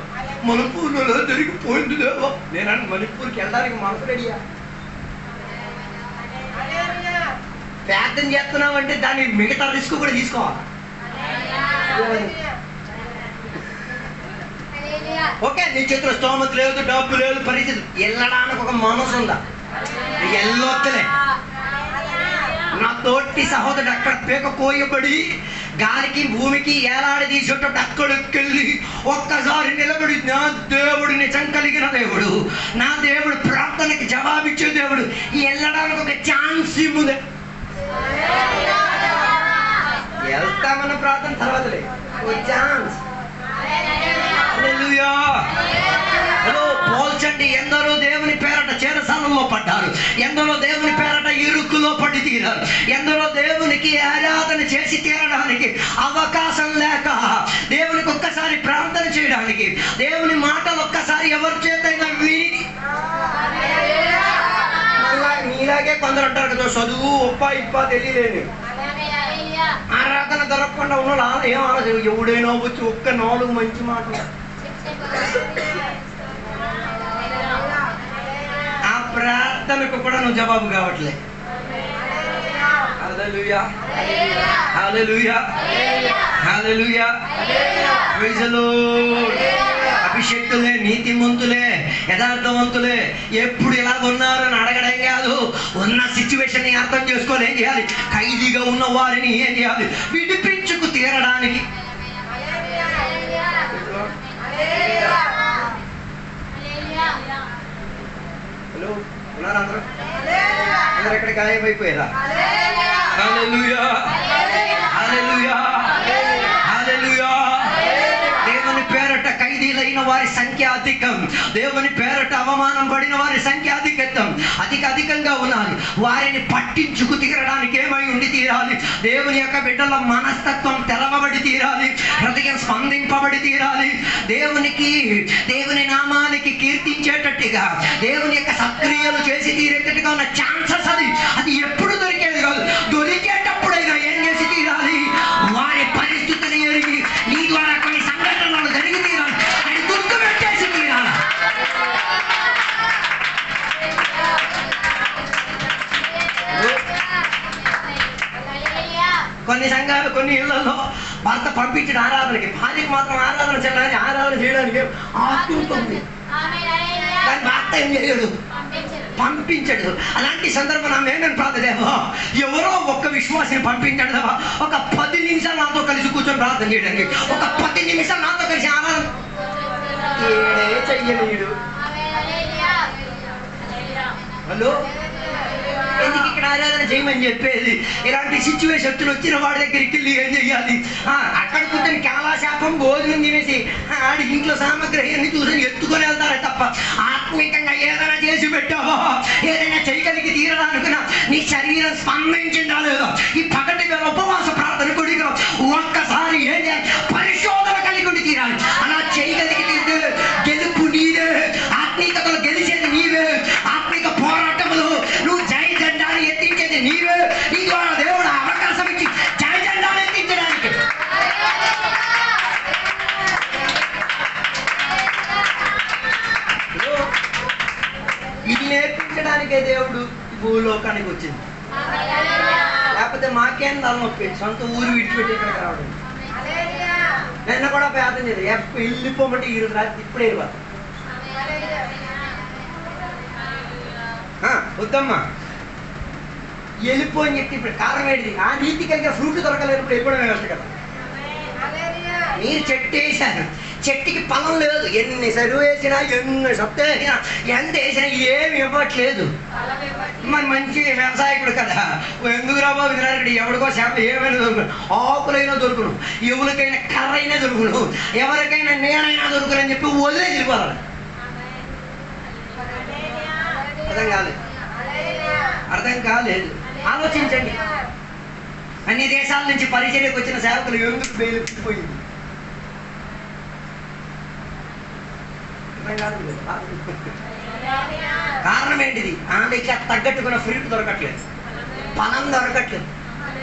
మణిపూర్లో జరిగిపోయింది లేవో. నేను మణిపూర్కి వెళ్ళడానికి మనసు రెడీయా? ప్రార్థన చేస్తున్నామంటే దాని మిగతా రిస్క్ కూడా తీసుకోవాలి. ఓకే, నీ చేతిలో స్తోమత లేదు, డబ్బు లేదు, పరిస్థితి, వెళ్ళడానికి ఒక మనసు ఉందా? వెళ్ళొద్దులే. నా తోటి సహోదరుడు అక్కడ పేక కోయబడి గాలికి భూమికి ఏలాడదీసేటట్టు అక్కడికెళ్ళి ఒక్కసారి నిలబడి, నా దేవుడు నిజం కలిగిన దేవుడు, నా దేవుడు ప్రార్థనకి జవాబిచ్చే దేవుడు, వెళ్ళడానికి ఒక ఛాన్స్ ఇవ్వదే. వెళ్తామన్న ప్రార్థన తర్వాతలే ఒక ఛాన్స్. హల్లెలూయా. హలో, పోల్చండి. ఎందరో దేవుని పేరట చెరసాలలో పడ్డారు, ఎందరో దేవుని పేరట ఇరుకులో పడి తీరారు, ఎందరో దేవునికి ఆరాధన చేసి తీరడానికి అవకాశం లేక, దేవునికి ఒక్కసారి ప్రార్థన చేయడానికి, దేవుని మాటలు ఒక్కసారి ఎవరి చేతైనా విని, మళ్ళా మీలాగే కొందరు అంటారు కదా, చదువు ఉప్ప తెలియలేని ఆరాధన దొరకకుండా ఉన్న ఏం ఆలోచన, ఎవడైనా వచ్చి ఒక్క 4 మంచి మాటలు, ఆ ప్రార్థనకు కూడా నువ్వు జవాబు కావట్లే. హల్లెలూయా. హల్లెలూయా. హల్లెలూయా. Praise the Lord. అభిషేక్తులే, నీతిమంతులే, యథార్థవంతులే ఎప్పుడు ఇలా ఉన్నారు అని అడగడం కాదు, ఉన్న సిచ్యువేషన్ ని అర్థం చేసుకొని ఏం చేయాలి? ఖైదీగా ఉన్న వారిని ఏం చేయాలి? విడిపించుకు తీరడానికి. హలో, ఉన్నారా అందరూ? అందరూ ఎక్కడ గాయమైపోయారా? హల్లెలూయా. హల్లెలూయా. హల్లెలూయా. దేవుని పేరట ఖైదీలైన వారి సంఖ్య అధికం, దేవుని పేరట అవమానం పడిన వారి సంఖ్య అధికంగా ఉన్నారు. వారిని పట్టించుకు తీరడానికి ఏమై ఉండి తీరాలి? దేవుని యొక్క బిడ్డల మనస్తత్వం తెరవబడి తీరాలి, హృదయం స్పందింపబడి తీరాలి. దేవుని నామానికి కీర్తించేటట్టుగా, దేవుని యొక్క సక్రియలు చేసి తీరేటట్టుగా ఉన్న ఛాన్సెస్ అది ఎప్పుడు దొరికేది కాదు. దొరికేటప్పుడైనా ఏం చేసి తీరాలి? వారి పరిస్థితిని ఎరిగి నీ ద్వారా కొన్ని సంఘటనలు జరిగి తీరాలి అని గుర్తు పెట్టేసి తీరాలి. కొన్ని సంఘాలు, కొన్ని ఇళ్లలో భర్త పంపించిన ఆరాధనకి, భార్యకి మాత్రం ఆరాధన చేయాలని, ఆరాధన చేయడానికి ఆస్తుంటుంది, కానీ భర్త ఏం చేయడు, పంపించడు. అలాంటి సందర్భం ఏమేమి ప్రార్థన, ఎవరో ఒక్క విశ్వాసిని పంపించడు. ఒక 10 నిమిషాలు నాతో కలిసి కూర్చొని ప్రార్థన చేయడానికి, ఒక 10 నిమిషాలు నాతో కలిసి ఆరాధన చెయ్యలేడు. హలో, ఎందుకు ఇక్కడ ఆరాధన చేయమని చెప్పేది? ఇలాంటి సిచ్యువేషన్ వచ్చిన వాడి దగ్గరికి వెళ్ళి ఏం చెయ్యాలి? అక్కడ కూర్చొని కాలాశాపం భోజనం తినేసి ఆడి ఇంట్లో సామగ్రి అన్ని చూసి ఎత్తుకొని వెళ్తారే తప్ప, ఆత్మీయంగా ఏదైనా చేసి పెట్టావా, ఏదైనా చేయగలిగి తీరడానుకున్నా నీ శరీరం స్పందించిందా లేదో? ఈ పగటి వేళ ఉపవాస ప్రార్థన కొడిగా ఒక్కసారి ఏం చేయాలి? పరిశోధన కలిగి ఉండి తీరాలి. అలా చేయగలిగి తీరితే గెలుపు నీదే, ఆత్మీయతలో గెలిచేది నీవే, ఆత్మీయ పోరాటములు నువ్వు జయ జెండాన్ని ఎత్తించేది నీవే. నీ ద్వారా దేవుడు అవకాశం ఇచ్చి జయ జెండాన్ని ఎత్తించడానికి. ఇది నేర్పించడానికే దేవుడు భూలోకానికి వచ్చింది. లేకపోతే మాకేం తలనొప్పి, సొంత ఊరు విడిచిపెట్టి ఇక్కడికి రావడం. నిన్న కూడా ప్రార్థన చేయాలి, వెళ్ళిపోమంటే ఈరోజు రాత్రి ఇప్పుడే వెళ్ళిపోతాం. వద్దమ్మా వెళ్ళిపో అని చెప్పి ఇప్పుడు కారణం ఏంటిది? ఆ నీతి కలిగే ఫ్రూట్ దొరకలేనప్పుడు వెళ్ళిపోవడం వ్యవస్థ కదా. మీరు చెట్టు వేసారు, చెట్టుకి ఫలం లేదు, ఎన్ని సరువు వేసినా ఎన్ని సత్తు వేసినా ఎంత వేసినా ఏమి ఇవ్వట్లేదు. మరి మంచి వ్యవసాయకుడు కదా, ఎందుకు రాబో విధానం ఎవరికో శాప ఏమైనా దొరుకును, ఆకులైనా దొరుకును, ఎవరికైనా కర్ర అయినా దొరుకును, ఎవరికైనా నేనైనా దొరుకును అని చెప్పి వదిలేసి వెళ్ళిపోతారు. అర్థం కాలేదు. ఆలోచించండి, అన్ని దేశాల నుంచి పరిచర్యకు వచ్చిన సేవకులు ఎందుకు బెయిలిపోయింది? కారణం ఏంటిది? ఆమెకి తగ్గట్టుకున్న ఫ్రూట్ దొరకట్లేదు, ఫలం దొరకట్లేదు.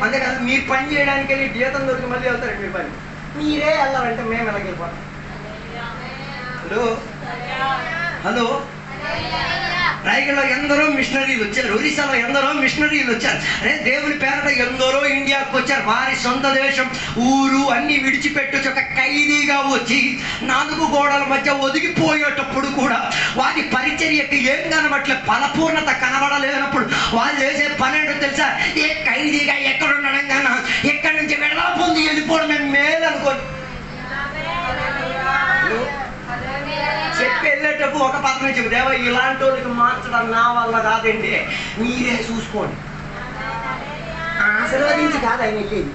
అంతేకాదు మీరు పని చేయడానికి వెళ్ళి జీతం దొరికి మళ్ళీ వెళ్తారు. మీ పని మీరే వెళ్ళాలంటే మేము వెళ్ళగలిపోతాం. హలో హలో రాయగడలో ఎందరో మిషనరీలు వచ్చారు, ఒరిస్సాలో ఎందరో మిషనరీలు వచ్చారు. అదే దేవుని పేరట ఎందరో ఇండియాకు వచ్చారు. వారి సొంత దేశం ఊరు అన్ని విడిచిపెట్టి ఒక ఖైదీగా వచ్చి 4 గోడల మధ్య ఒదిగిపోయేటప్పుడు కూడా వారి పరిచర్యకి ఏం కనబట్లే, ఫలపూర్ణత కనబడలేనప్పుడు వాళ్ళు చేసే పని ఏంటో తెలుసా? ఏ ఖైదీగా ఎక్కడుండడం కన్నా ఎక్కడి నుంచి విడుదల పొంది వెళ్ళిపోవడం మేలు అనుకోండి. చెప్పి వెళ్ళేటప్పుడు ఒక పక్కన చెప్పు, దేవా ఇలాంటి వాళ్ళకి మార్చడం నా వల్ల కాదండి, మీరే చూసుకోండి. ఆశీర్వదించి కాదు ఆయన వెళ్ళేది.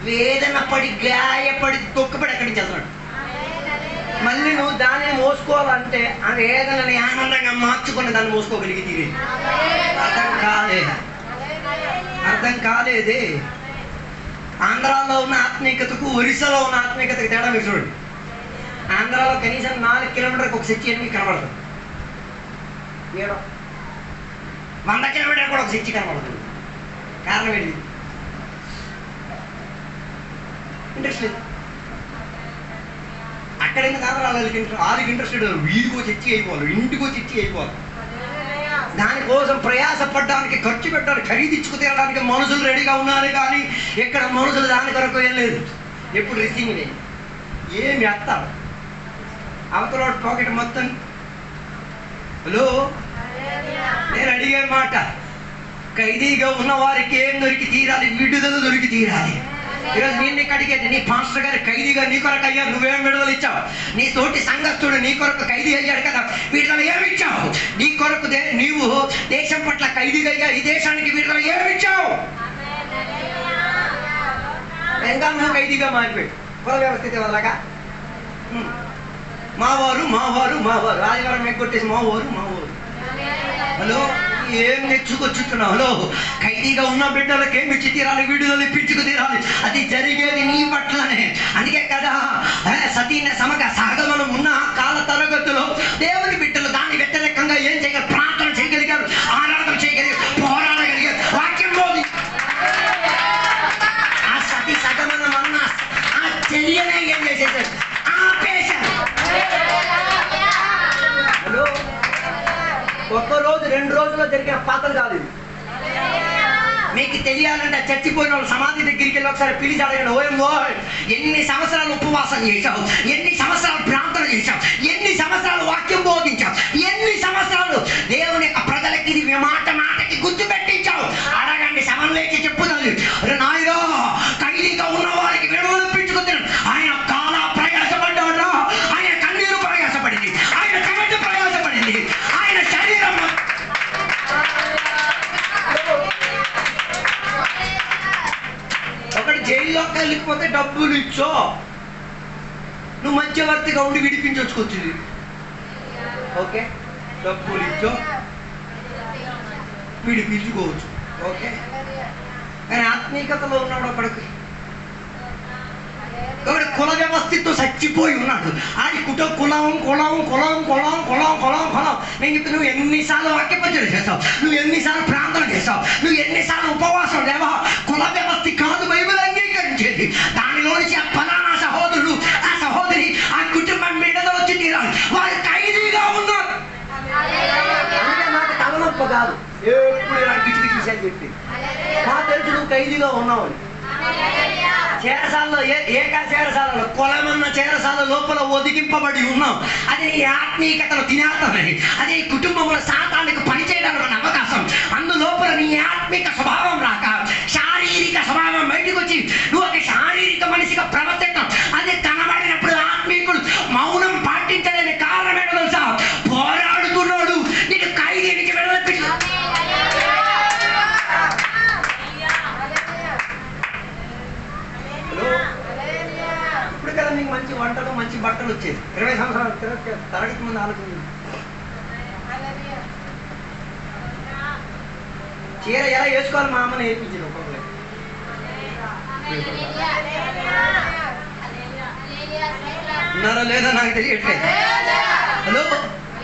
వేదన పడి గాయపడి తొక్కుపడి ఎక్కడి నుంచి వెళ్తున్నాడు. మళ్ళీ నువ్వు దాన్ని మోసుకోవాలంటే ఆ వేదనని ఆనందంగా మార్చుకుని దాన్ని మోసుకోగలిగి తీరేది. అర్థం కాలేదే. ఆంధ్రాలో ఉన్న ఆత్మీయతకు ఒరిస్సాలో ఉన్న ఆత్మీయతకు తేడా మీరు చూడండి. ఆంధ్రాలో కనీసం 4 కిలోమీటర్కి ఒక చర్చి అని మీకు కనబడుతుంది, 100 కిలోమీటర్ కూడా ఒక చర్చి కనబడుతుంది. కారణం ఏంటి? ఇంట్రెస్ట్ లేదు. అక్కడైనా ఆంధ్రాలో 6కి ఇంట్రెస్టెడ్, వీధికో చర్చి అయిపోవాలి, ఇంటికో చర్చి అయిపోవాలి. దానికోసం ప్రయాసపడడానికి, ఖర్చు పెట్టడానికి, ఖరీదించుకు తీరడానికి మనుషులు రెడీగా ఉన్నారు. కానీ ఇక్కడ మనుషులు దాని కొరకు ఏం లేదు. ఎప్పుడు రిసీవింగ్ ఏమి వేస్తారు అవతల పాకెట్ మొత్తం. హలో నేను అడిగే మాట, ఖైదీగా ఉన్న వారికి ఏం దొరికి తీరాలి? విడుదల దొరికి తీరాలి. ఈరోజు నేను అడిగేది, నీ పాస్టర్ గారు ఖైదీగా నీ కొరకు అయ్యా, నువ్వేం విడుదల ఇచ్చావు? నీ తోటి సంఘస్థుడు నీ కొరకు ఖైదీ అయ్యాడు కదా, విడుదల ఏమిచ్చావు? నీ కొరకు నీవు దేశం పట్ల ఖైదీగా అయ్యా, ఈ దేశానికి విడుదల ఏమిచ్చావు? ఇంకా నువ్వు ఖైదీగా మారిపోయాడు. కుల వ్యవస్థితి వల్లగా మావారు మావారు మావారు రాజవారం ఎగ్గొట్టేసి మావారు మావారు. హలో ఏం నెచ్చుకొచ్చుతున్నావు? హలో ఖైదీగా ఉన్న బిడ్డలకు ఏమి ఇచ్చి తీరాలి? విడుదల ఇప్పించుకు తీరాలి. అది జరిగేది నీ పట్లనే. అందుకే కదా సతీన సమగ సహగమనం ఉన్న కాల తరగతిలో దేవుని బిడ్డలు దాని వ్యతిరేకంగా ఏం చేయగలరు? ప్రార్థన చేయగలిగారు, ఆరాధన చేయగలిగారు, పోరాడగలిగారు. వాక్యం బోధి ఆ సతీ సగమనం అన్న ఆ చర్యనే ఏం చేసేసారు? ఆపేశారు. హలో 1 రోజు 2 రోజుల్లో జరిగిన పాత్రలు కాదు. మీకు తెలియాలంటే చచ్చిపోయిన వాళ్ళు సమాధి దగ్గరికి వెళ్ళి ఒకసారి పిలిచి అడగండి, ఓయమ్మో ఎన్ని సంవత్సరాలు ఉపవాసం చేశావు, ఎన్ని సంవత్సరాలు ప్రార్థన చేశావు, ఎన్ని సంవత్సరాలు వాక్యం బోధించావు, ఎన్ని సంవత్సరాలు దేవుని యొక్క ప్రజలకి ఇది మాట మాటకి గుర్తు పెట్టించావు. అడగండి, శవం లేచి చెప్పుదాలి. నాయనా ఖైదీగా ఉన్న వారికి విడుదల పెంచుకుంటున్నాడు. ఆయన కాల ప్రయాసపడ్డాడు, ఆయన కన్నీరు ప్రయాసపడింది, ఆయన కరెంటు ప్రయాసపడింది, ఆయన శరీరం. ఒకటి జైల్లోకి వెళ్ళిపోతే డబ్బులు ఇచ్చో, నువ్వు మధ్యవర్తిగా ఉండి విడిపించొచ్చుకోవచ్చు. ఓకే, డబ్బులు ఇచ్చో విడిపించుకోవచ్చు. ఓకే, కానీ ఆత్మీయతలో ఉన్నాడు ఒకడికి కుల వ్యవస్థతో చచ్చిపోయి ఉన్నాడు. అది కులం కులం కులం కులం కులం కులం కులం కులం. నేను చెప్తే నువ్వు ఎన్నిసార్లు వాక్యపంచలు చేస్తావు, నువ్వు ఎన్నిసార్లు ప్రార్థన చేస్తావు, నువ్వు ఎన్నిసార్లు ఉపవాసం లేవా? కుల వ్యవస్థ కాదు బైబిల్ అంగీకరించేది. దానిలోంచి ఆ ఫలానా సహోదరుడు ఆ సహోదరి ఆ కుటుంబం విడుదల వచ్చి తీరాలి. వాళ్ళు ఖైదీగా ఉన్నారు. నాకు తలనొప్పి కాదు, ఎప్పుడు ఇలా గిచ్చి గిచ్చి చెప్పి మాకు తెలుసు నువ్వు ఖైదీగా ఉన్నావు అని. చేరసాలలో ఏకా చేరసాలలో కొలమన్న చేరసాల లోపల ఒదిగింపబడి ఉన్నాం. అది నీ ఆత్మీయతను తినేస్తామని, అది నీ కుటుంబంలో సాతానికి పనిచేయడానికి అవకాశం. అందులోపల నీ ఆత్మిక స్వభావం రాక శారీరక స్వభావం బయటకు వచ్చి నువ్వు ఒక శారీరక మనిషిగా ప్రవర్తిస్తాం. అది కనబడినప్పుడు ఆత్మీకుడు మౌనం పాటించలేని కారణం ఏంటో తెలుసా? పోరాడుతున్నాడు నీకు ఖైదీ నుంచి విడుదల పెట్టి. ఇప్పుడు కదా మీకు మంచి వంటలు మంచి బట్టలు వచ్చేది. 20 సంవత్సరాలు తరగతి ముందు ఆలోచించింది. చీర ఎలా వేసుకోవాలి మా అమ్మని నేర్పించింది ఒక్కొక్కరు. ఉన్నారో లేదో నాకు తెలియట్లేదు. హలో,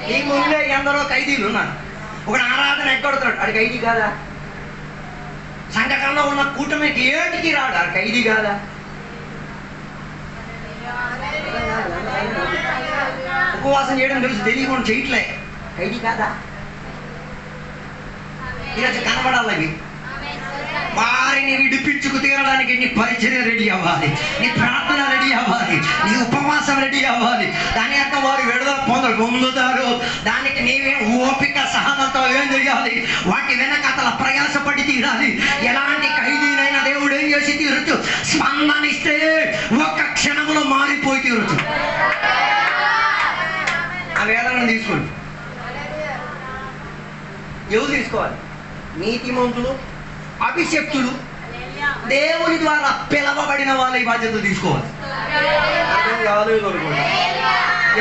నీ ముందే ఎందరో ఖైదీలు ఉన్నారు. ఒక ఆరాధన ఎక్కడుతున్నాడు, అది ఖైదీ కాదా? సంఘటనలో ఉన్న కూటమికి ఏటికి రాడు, అది ఖైదీ కాదా? ఉపవాసం చేయడం తెలుసు, తెలియకుండా చేయట్లే, ఖైదీ కాదా? ఈరోజు కనబడాలి. అవి వారిని విడిపించుకు తీరడానికి నీ పరిచర్య రెడీ అవ్వాలి, నీ ప్రార్థన రెడీ అవ్వాలి, నీ ఉపవాసం రెడీ అవ్వాలి. దాని యొక్క వారు విడుదల పొందుతారు. దానికి నీవే ఓపిక సహనంతో ఏం చేయాలి? వాటి వెనక అతల ప్రయాసపడి తీరాలి. ఎలాంటి ఖైదీనైనా దేవుడు ఏం చేసి తీరచ్చు? స్పందనిస్తే ఒక్క క్షణంలో మారిపోయి తీరచ్చు. ఆ వేదనను తీసుకోండి. ఎవరు తీసుకోవాలి? నీతిమంతులు, అభిషక్తులు, దేవుని ద్వారా పిలవబడిన వాళ్ళు ఈ బాధ్యత తీసుకోవాలి.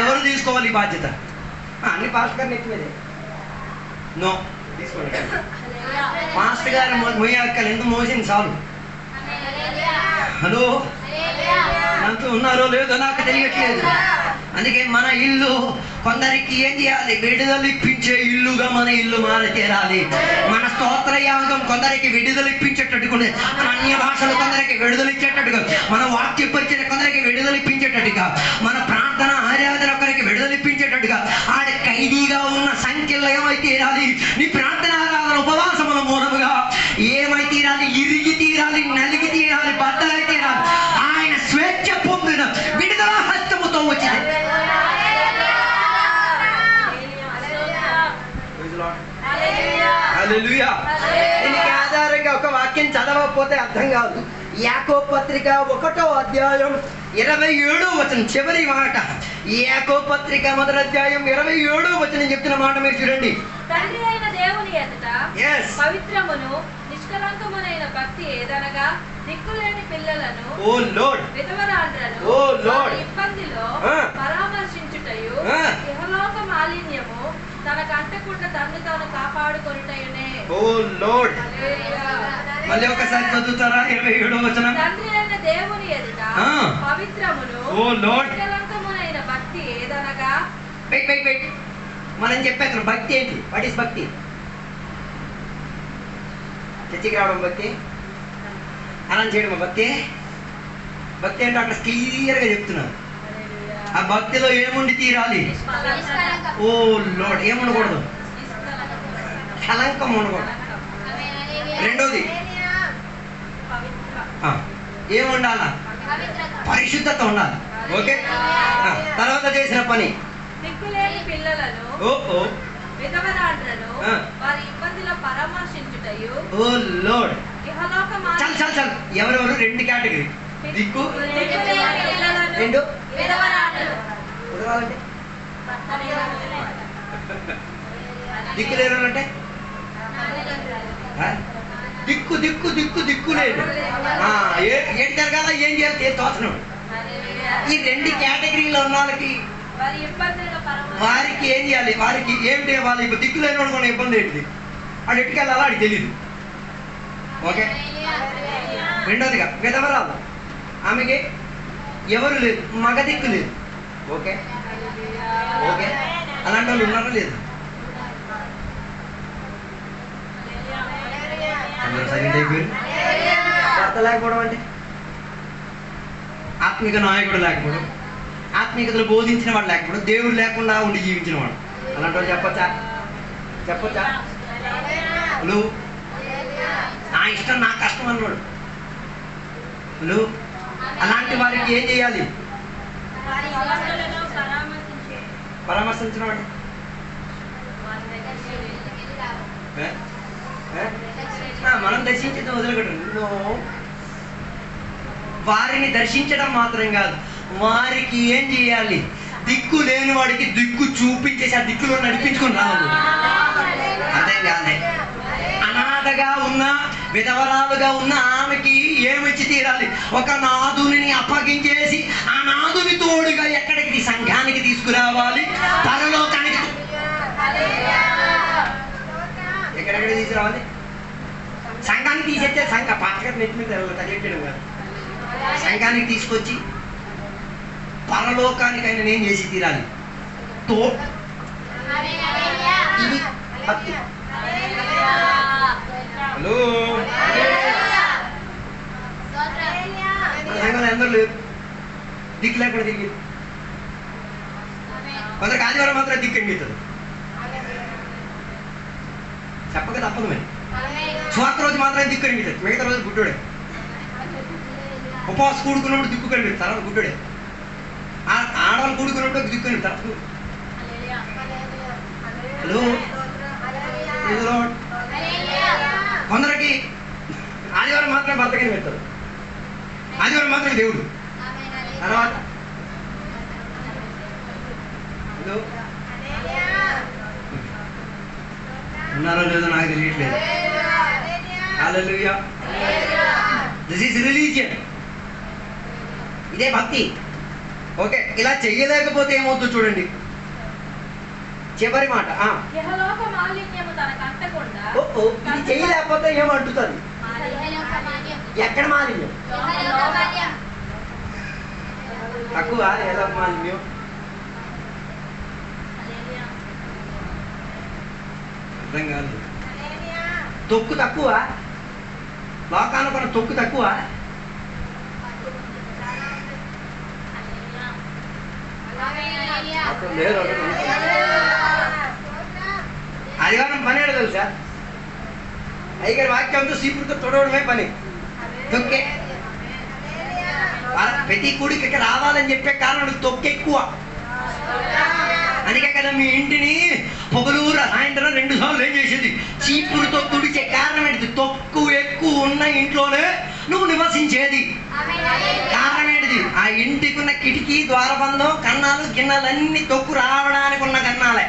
ఎవరు తీసుకోవాలి ఈ బాధ్యత? అన్ని పాస్టర్ గారిని ఎక్కువదే నో తీసుకోండి. పాస్టర్ గారు మోయాక్కలు ఎందుకు మోసింది చాలు. హలో, నాతో ఉన్నారో లేదో నాకు తెలియట్లేదు. అందుకే మన ఇల్లు కొందరికి ఏం చేయాలి? విడుదలిప్పించే ఇల్లుగా మన ఇల్లు మారి తీరాలి. మన స్తోత్ర యాగం కొందరికి విడుదలిప్పించేటట్టుగా, మన అన్య భాషలు కొందరికి విడుదలిచ్చేటట్టుగా, మన వాక్య పరిచయం కొందరికి విడుదలిప్పించేటట్టుగా, మన ప్రార్థన ఆరాధన ఒకరికి విడుదలిప్పించేటట్టుగా, ఆడ ఖైదీగా ఉన్న సంఖ్యలో ఏమై తీరాలి? నీ ప్రార్థన ఆరాధన ఉపవాసముల మూలముగా ఏమై తీరాలి? ఇరిగి తీరాలి, నలిగి తీరాలి, బద్దలై తీరాలి. ఆయన స్వేచ్ఛ పొందిన విడుదల హస్తముతో వచ్చింది. దీనికి ఆధారంగా ఒక వాక్యం చదవకపోతే అర్థం కాదు. యాకోబు పత్రిక 1వ అధ్యాయం 27వ వచనం చివరి మాట. యాకోబు పత్రిక 1వ అధ్యాయం 27వ వచనం చెప్తున్న మాట మీరు చూడండి. తండ్రి అయిన దేవుని ఎదుట పవిత్రమును నిష్కలంకమునైన భక్తి ఏదనగా దిక్కులేని పిల్లలను, ఓ లార్డ్, విధవరాండ్రను, ఓ లార్డ్, ఇబ్బందిలో పరామర్శించుటయు, ఇహలోక మాలిన్యము తనకు అంటకుండా తన్ను తాను కాపాడుకొనుటయునే. ఓ లార్డ్. మళ్ళీ ఒకసారి చదువుతారా? 27వ వచనం. తండ్రి అయిన దేవుని ఎదుట పవిత్రమును ఓ లార్డ్ నిష్కలంకమునైన భక్తి ఏదనగా. వెయిట్ మనం చెప్పేస్తాం భక్తి ఏంటి? వాట్ ఈస్ భక్తి? చర్చికి రావడం భక్తి, అలా చేయడం భక్తి. భక్తి అంటే అక్కడ క్లియర్గా చెప్తున్నారు. ఆ భక్తిలో ఏముండి తీరాలి? ఓ లార్డ్. ఏముండకూడదు? కలంకం ఉండకూడదు. రెండోది ఏముండాలా? పరిశుద్ధత ఉండాలి. ఓకే. తర్వాత చేసిన పని దిక్కులేని పిల్లలను, విధవరాండ్రను వారి ఇబ్బందిలో పరామర్శించుటయు. ఓ లార్డ్. ఇహలోక చాలు. ఎవరెవరు? 2 కేటగిరీ. దిక్కు, రెండు విధవరాండ్రలు. విధవరాలంటే దిక్కు లేరు అంటే దిక్కు లేదు. ఏంటి జరగాల? ఏం చేయాలి? తోచడం. ఈ 2 కేటగిరీలో ఉన్న వాళ్ళకి వారికి ఏం చేయాలి? వారికి ఏమిటి? వాళ్ళకి దిక్కు లేని వాడు మన ఇబ్బంది ఏంటిది? వాడు ఎట్టుకెళ్ళాలా వాడికి తెలియదు. ఓకే. రెండోదిగా విధవరాలు, ఆమెకి ఎవరు లేదు, మగ దిక్కు లేదు. ఓకే. అలాంటి వాళ్ళు ఉన్నారా? లేదు. భర్త లేకపోవడం అంటే ఆత్మిక నాయకుడు లేకపోవడం, ఆత్మికతలు బోధించిన వాడు లేకపోవడం, దేవుడు లేకుండా ఉండి జీవించిన వాడు. అలాంటి వాళ్ళు చెప్పచ్చా? హలో, నా ఇష్టం నా కష్టం అన్నాడు. హలో, అలాంటి వారికి ఏం చేయాలి? పరామర్శించడం అంటే మనం దర్శించడం వదిలిపెట్టండి. వారిని దర్శించడం మాత్రం కాదు, వారికి ఏం చేయాలి? దిక్కు లేని వాడికి దిక్కు చూపించేసి ఆ దిక్కులో నడిపించుకుని రావాలి. అదే కాదే, అనాథగా ఉన్న విధవరాలుగా ఉన్న ఆమెకి ఏమిచ్చి తీరాలి? ఒక నాదుని అప్పగించేసి ఆ నాదుని తోడుగా ఎక్కడికి? సంఘానికి తీసుకురావాలి, పరలోకానికి. ఎక్కడెక్కడ తీసుకురావాలి? సంఘానికి తీసేస్తే సంఘ పాటగా నెట్ మీద తగ్గడం కాదు, సంఘానికి తీసుకొచ్చి పరలోకానికి ఆయన నేను చేసి తీరాలి. ఇది భక్తి. హలో, మన సంఘంలో అందరూ లేరు, దిక్కు లేకుండా తిరిగి. కొందరికి ఆదివారం మాత్రం దిక్కు అనిపిస్తుంది, చెప్పక తప్పదు. మరి స్వార్థ రోజు మాత్రం దిక్కు అనిపిస్తుంది, మిగతా రోజు గుడ్డోడే. ఉపవాసం కూడుకున్నప్పుడు దిక్కు కనిపిస్తుంది, తర్వాత గుడ్డోడే. ఆడవాళ్ళు కూడుకున్నప్పుడు దిక్కు కనిపిస్తారు. హలో, కొందరికి ఆదివారం మాత్రం భర్త కనిపిస్తారు, ఆదివారం మాత్రం దేవుడు. తర్వాత హలో, ఉన్నారో లేదో నాకు తెలియట్లేదు. హల్లెలూయా. This is religion. ఇదే భక్తి. ఓకే, ఇలా చెయ్యలేకపోతే ఏమవుతుందో చూడండి. చివరి మాట, ఇది చెయ్యలేకపోతే ఏమంటుంది? ఎక్కడ మాలిన్యం? తక్కువ ఏదో మాలిన్యం. అర్థం కాదు. తొక్కు తక్కువ, లోకానికి కొన్న తొక్కు తక్కువ. ఆదివారం పని ఏడో తెలుసా? అయ్యగారి వాక్యంతో సీపుతో తొడవడమే పని. తొక్కే ప్రతి కూడికి ఇక్కడ రావాలని చెప్పే కారణం తొక్కు ఎక్కువ. అందుకే కదా మీ ఇంటిని పొగలూరు సాయంత్రం 2 సార్లు ఏం చేసేది? చీపురుతో తుడిచే కారణం ఏంటి? తొక్కు ఎక్కువ ఉన్న ఇంట్లోనే నువ్వు నివసించేది. కారణం ఏంటిది? ఆ ఇంటికి ఉన్న కిటికీ, ద్వారబంధం, కన్నాలు, గిన్నెలన్నీ తొక్కు రావడానికి ఉన్న కన్నాలే,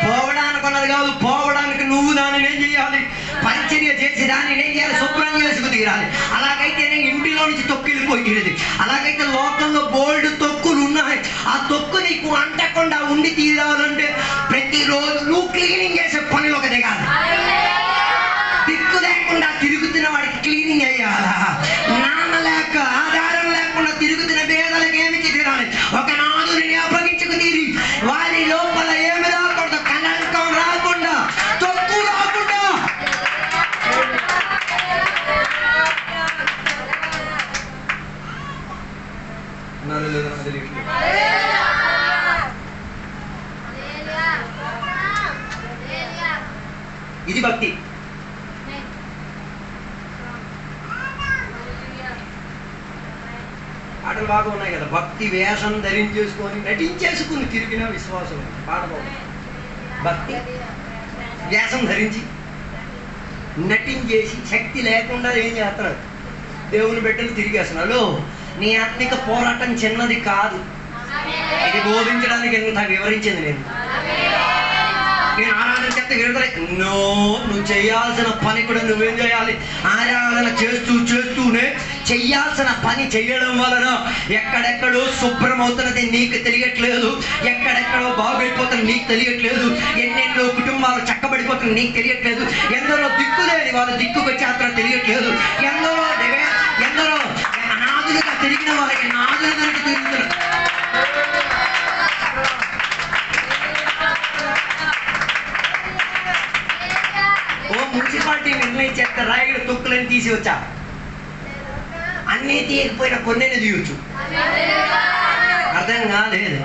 పోవడానికి ఉన్నది కాదు. పోవడానికి నువ్వు దానిని ఏం చేయాలి? పరిచర్య చేసి దానిని ఏం చేయాలి? శుభ్రం చేసుకు తీరాలి. అలాగైతేనే ఇంటిలో నుంచి తొక్కు వెళ్ళిపోయి తీరేది. అలాగైతే లోకంలో బోల్డ్ తొక్కులు ఉన్నాయి. ఆ తొక్కు నీకు అంటకుండా ఉండి తీరాలంటే ప్రతిరోజు నువ్వు క్లీనింగ్ చేసే పనిలోకి దిగాలి. దిక్కు లేకుండా తిరుగుతున్న వాడికి క్లీనింగ్ అయ్యాలా? నాన్న లేక ఆధారం లేకుండా తిరుగుతున్న పేదలకు ఏమి తీరాలి? ఒక నాదుని అప్పగించుకు తీరి వారి లోపల ఏమి రాకూడదు? కలంకం రాకుండా, తొక్కు రాకుండా. ఇది భక్తి. పాటలు బాగా ఉన్నాయి కదా, భక్తి వేషం ధరించేసుకొని నటించేసుకుని తిరిగిన విశ్వాసం. పాట బాగుంది. భక్తి వేషం ధరించి నటించేసి శక్తి లేకుండా ఏం చేస్తున్నాడు? దేవుని బిడ్డలు తిరిగేస్తున్నాడు. నీ ఆత్మిక పోరాటం చిన్నది కాదు. ఇది బోధించడానికి ఎంత వివరించింది నేను ఆరాధన చెప్తే విడుదల. నువ్వు చేయాల్సిన పని కూడా నువ్వేం చేయాలి? ఆరాధన చేస్తూనే చెయ్యాల్సిన పని చెయ్యడం వలన ఎక్కడెక్కడో శుభ్రమవుతున్నది నీకు తెలియట్లేదు, ఎక్కడెక్కడో బాగైపోతున్నది నీకు తెలియట్లేదు, ఎన్నెన్నో కుటుంబాలు చక్కబడిపోతున్నది నీకు తెలియట్లేదు, ఎందరో దిక్కులేని వాళ్ళు దిక్కుకు వచ్చేస్తారో తెలియట్లేదు, ఎందరో అనాథులుగా తిరిగిన వాళ్ళకి నాదులుగా తిరుగుతున్నారు. మున్సిపాలిటీ నిర్ణయించేస్తే రాయగడ తొక్కులని తీసి వచ్చా, అన్నీ తీయకపోయినా కొన్నే తీయొచ్చు. అర్థం కాలేదు.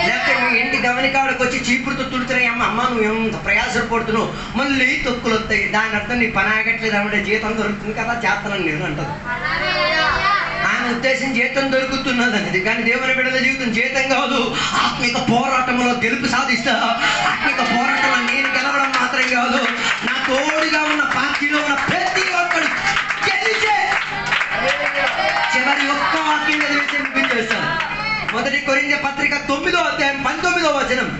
లేకపోతే ఇంటి గమనికాడకు వచ్చి చీపురుతో తుడుతున్నాయి. అమ్మ నువ్వు ఎంత ప్రయాసపడుతున్నావు, మళ్ళీ తొక్కులు వస్తాయి. దాని అర్థం నీ పని ఆగట్లేదు అంటే జీతం దొరుకుతుంది కదా, చేస్తానని నేను అంటది. ఆయన ఉద్దేశం జీతం దొరుకుతున్నది అనేది. కానీ దేవుని బిడ్డల జీవితం జీతం కాదు. ఆత్మిక పోరాటంలో గెలుపు సాధిస్తా. ఆత్మిక పోరాటంలో నేను గెలవడం మాత్రం కాదు, నా తోడుగా ఉన్న పార్టీలో ఉన్న ప్రతి ఒక్కడు గెలిచే చివరి ఒక్క వాక్యం చదివితే ముగించేస్తాను. 1 కొరింథీ పత్రిక 9వ అధ్యాయం 19వ వచనం.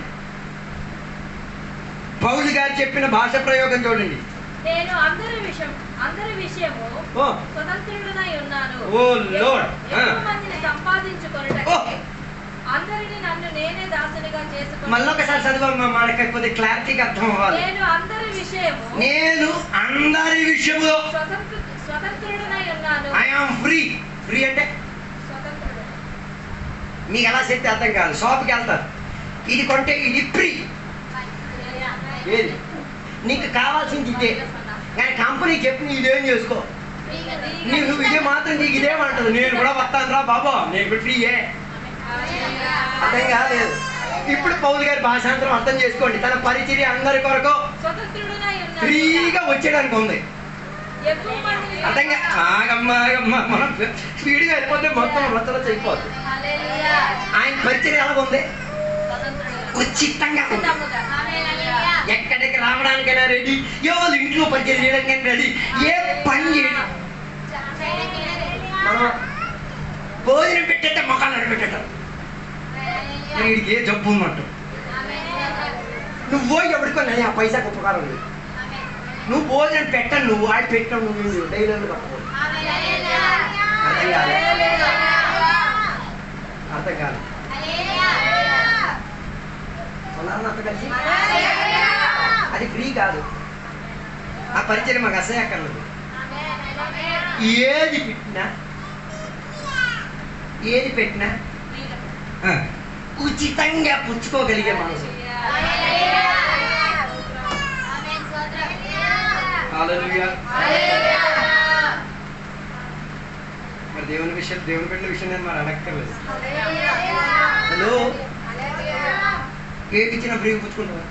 పౌలు గారు చెప్పిన భాష ప్రయోగం చూడండి. నేను అందరి విషయము స్వతంత్రుడనై ఉన్నాను. ఓ లార్డ్, ఎక్కువ మందిని సంపాదించుకొనుటకు అందరిని నన్ను నేనే దాసునిగా చేసుకొని. మళ్ళొకసారి చదువు, మనకి కొద్ది క్లారిటీగా అర్థం అవ్వాలి. నేను అందరి విషయంలో స్వతంత్రుడనై ఉన్నాను. I am free. ఫ్రీ అంటే స్వతంత్రుడు. మీకు ఎలా చెప్తే అర్థం కాదు. షాప్కి వెళ్తారు, ఇది కొంటే ఇది ఫ్రీ. ఏది నీకు కావాల్సింది ఇదే, కానీ కంపెనీ చెప్పి నీ ఇదేం చేసుకో. నువ్వు ఇదే మాత్రం నీకు ఇదేమంటది. నేను కూడా వస్తాను రా బాబా, నేను ఫ్రీయే. అర్థం కాలేదు. ఇప్పుడు పౌలు గారి భాషాంతరం అర్థం చేసుకోండి. తన పరిచర్య అందరి కొరకు ఫ్రీగా వచ్చేయడానికి ఉంది. అర్థం ఆగమ్మా, మనం స్పీడ్గా వెళ్ళిపోతే మొత్తం రచ్చలో అయిపోతుంది. ఆయన పరిచర్య ఎలా ఉంది? ఉచితంగా ఉంది. ఎక్కడికి రావడానికైనా రెడీ, ఎవరు ఇంట్లో పరిచయం చేయడానికైనా రెడీ, ఏ పని చేయడం. మనం భోజనం పెట్టేట మొక్కలు పెట్టేట వీడికి ఏ జబ్బు ఉన్నట్టు. నువ్వు పోయి ఎవరికొని ఆ పైసాకు ఉపకారం లేదు. నువ్వు భోజనం పెట్టను, నువ్వు ఆడి పెట్టావు, నువ్వు డైలర్లు పట్టుకో. అర్థం కాదు, అర్థం కాదు. అంత కలిసి అది ఫ్రీ కాదు. ఆ పరిచయం మాకు అసహ్యకరలేదు. ఏది పెట్టినా ఉచితంగా పుచ్చుకోగలిగే మనసు. మరి దేవుని బిడ్డల విషయం నేను మరి అడక్కర్లేదు. హలో, ఏది ఇచ్చినా ఫ్రీ పుచ్చుకుంటారు.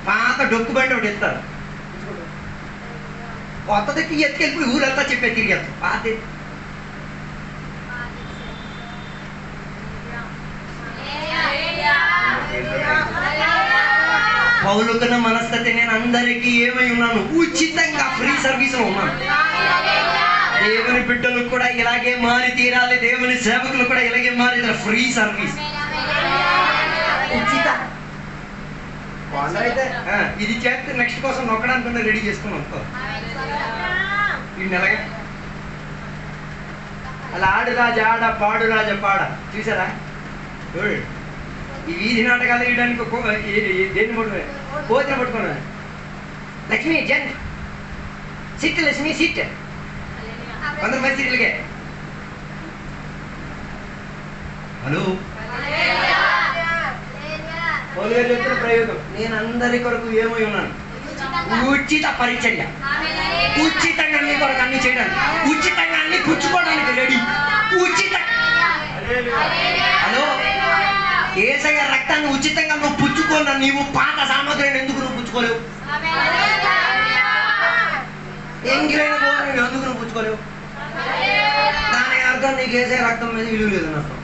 పాత డొక్కు బండి ఒకటి ఇస్తారు, కొత్తదికి ఎత్తుకెళ్ళిపోయి ఊరంతా చెప్పే తిరిగేస్తాం. పాత పౌలుకున్న మనస్తత్వం, నేను అందరికీ ఏమై ఉన్నాను, ఉచితంగా ఫ్రీ సర్వీస్ లో ఉన్నాను. దేవుని బిడ్డలు కూడా ఇలాగే మారి తీరాలి. దేవుని సేవకులు కూడా ఇలాగే మారి ఫ్రీ సర్వీస్ ఉచిత. అయితే ఇది చేస్తే నెక్స్ట్ కోసం నొక్కడానికి రెడీ చేసుకుని వస్తాం. ఈ నెలగా అలా ఆడు రాజా ఆడ, పాడు రాజా పాడ చూసారా? ఈ వీధి నాటకాలు వేయడానికి దేన్ని పట్టుకున్నా, కోతిని పట్టుకున్నాను. Lakshmi Jan SIT, Lakshmi SIT. 100 మంది సీట్లకే. హలో, పౌలు గారు చెప్పిన ప్రయోగం, నేను అందరి కొరకు ఏమై ఉన్నాను, ఉచిత పరిచర్య. ఉచితంగా అన్ని కొరకు అన్ని చేయడానికి, ఉచితంగా అన్ని పుచ్చుకోవడానికి రెడీ. ఉచిత. హలో, యేసయ్య రక్తాన్ని ఉచితంగా నువ్వు పుచ్చుకోను. నీవు పాత సామగ్రిని ఎందుకు నువ్వు పుచ్చుకోలేవు? ఎంగిలైన భోజనం ఎందుకు నువ్వు పుచ్చుకోలేవు? దానికి అర్థం నీకు యేసయ్య రక్తం మీద విలువ లేదు అన్నట్టు.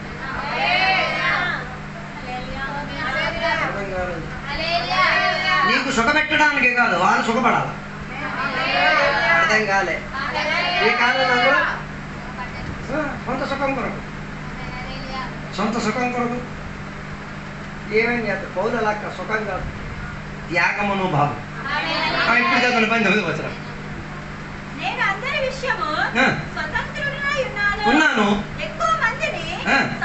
నీకు సుఖపెట్టడానికే కాదు, వాళ్ళు సుఖపడాలి. అర్థం కాలే. ఏ కారణం కూడా సొంత సుఖం కొరకు, సొంత సుఖం కొరకు ఏమైంది చేస్తారు. పౌలు అలా సుఖం కాదు, త్యాగమనో భావం. ఇప్పుడు చదువుకుని 19వ వచనం. నేను అందరి విషయము స్వతంత్రుడనై ఉన్నాను, ఎక్కువ మందిని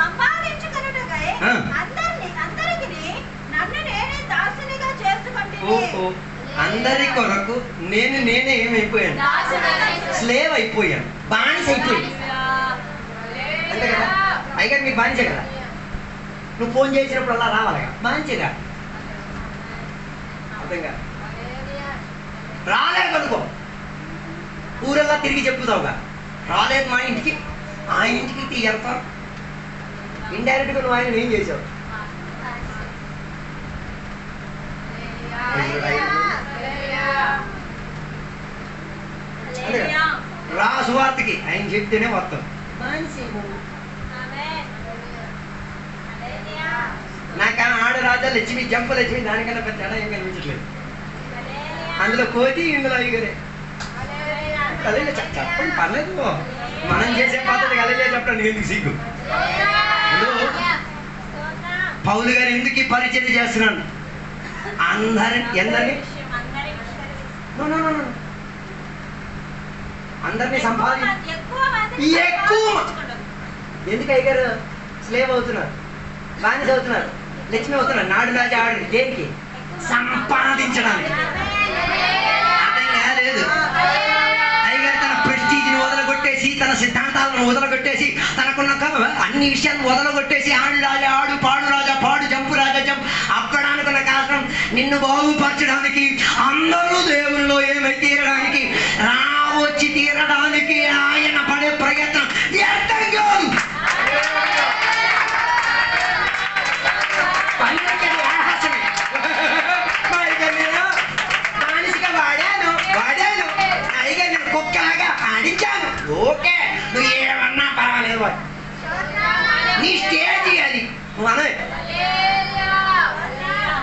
సంపాదించుకొనుటకై అందరికిని నన్ను నేనే దాసునిగా చేసుకొంటిని. అందరి కొరకు నేనే ఏమైపోయాను? స్లేవ్ అయిపోయాను, బానిస అయిపోయాను. అంతే కదా? అయిగా మీకు బానిసే కదా. నువ్వు ఫోన్ చేసినప్పుడు అలా రావాలి, బానిసగా. అర్థంగా రాలేదనుకో, ఊరల్లా తిరిగి చెప్పుతావుగా. రాలేదు మా ఇంటికి, ఆ ఇంటికి వెళ్తావు. ఇండైరెక్ట్గా నువ్వు ఆయన ఏం చేసావు? రా సువార్తకి ఆయన చెప్తేనే వస్తాం. నాకు ఆడ రాజా లక్ష్మి జంప లక్ష్మి దానికన్నా పెద్ద తేడా ఏం కనిపించట్లేదు. అందులో కోతి ఇందులో అయ్యగారే. కలిలే చెప్పండి పర్లేదు, మనం చేసే పద్ధతి కలిలే చెప్పండి. ఎందుకు సిగ్గు? పౌలు గారు ఎందుకు ఈ పరిచయం చేస్తున్నాను? అందరినీ ఎక్కువ ఎందుకు అయ్యారు స్లేవ్ అవుతున్నారు, బానిస అవుతున్నారు, లక్ష్మి అవుతున్నారు. నాడు రాజా ఆడు దేనికి? సంపాదించడానికి. అర్థం కాలేదు. అయ్యగారు తన ప్రెస్టీజ్ని వదలగొట్టేసి, తన సిద్ధాంతాలను వదలగొట్టేసి, తనకున్న అన్ని విషయాలను వదలగొట్టేసి ఆడు రాజా ఆడు, పాడు రాజా పాడు, జంపు రాజా జంపు అక్కడానుకున్న కారణం నిన్ను బాగుపరచడానికి, అందరూ దేవునిలో ఏమై తీరడానికి, వచ్చి తీరడానికి ఆయన పడే ప్రయత్నం వ్యర్థం కాదు. బానిసగా వాడాను అయ్యగా నేను కుక్కలాగా ఆడించాను. ఓకే, నువ్వు ఏమన్నా పర్వాలేదు, నీ స్టేజ్ అది. నువ్వు అనే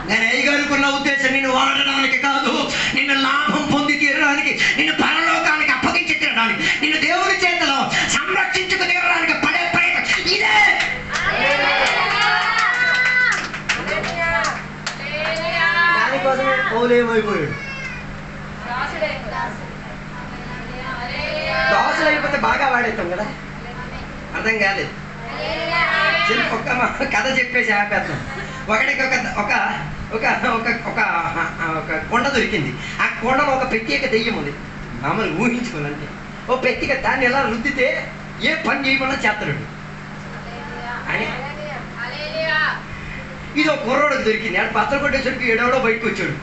నేను అయ్యగారుకున్న ఉద్దేశం నిన్ను వాడడానికి కాదు, నిన్ను లాభం పొంది తీరడానికి, నిన్ను పరలోకానికి అప్పగించి తీరడానికి, నిన్ను దేవుని చేతిలో సంరక్షించుకు తీరడానికి పడే ప్రయత్నం ఇదే. దానికోసమే పౌలు ఏమైపోయాడు? దోసలు అయిపోతే బాగా వాడేస్తాం కదా. అర్థం కాలేదు. ఒక్క కథ చెప్పేసి ఆపేద్దాం. ఒకటికి ఒక కొండ దొరికింది. ఆ కొండలో ఒక ప్రత్యేక దెయ్యం ఉంది. మామూలు ఊహించుకోవాలంటే ఓ ప్రత్యేక దాన్ని ఎలా రుద్దితే ఏ పని చేయమన్నా చేస్తాడు అని. ఇది ఒక కుర్రోడికి దొరికింది. ఆడ పత్ర కొట్టేసరికి ఏడవడో బయటకు వచ్చాడు.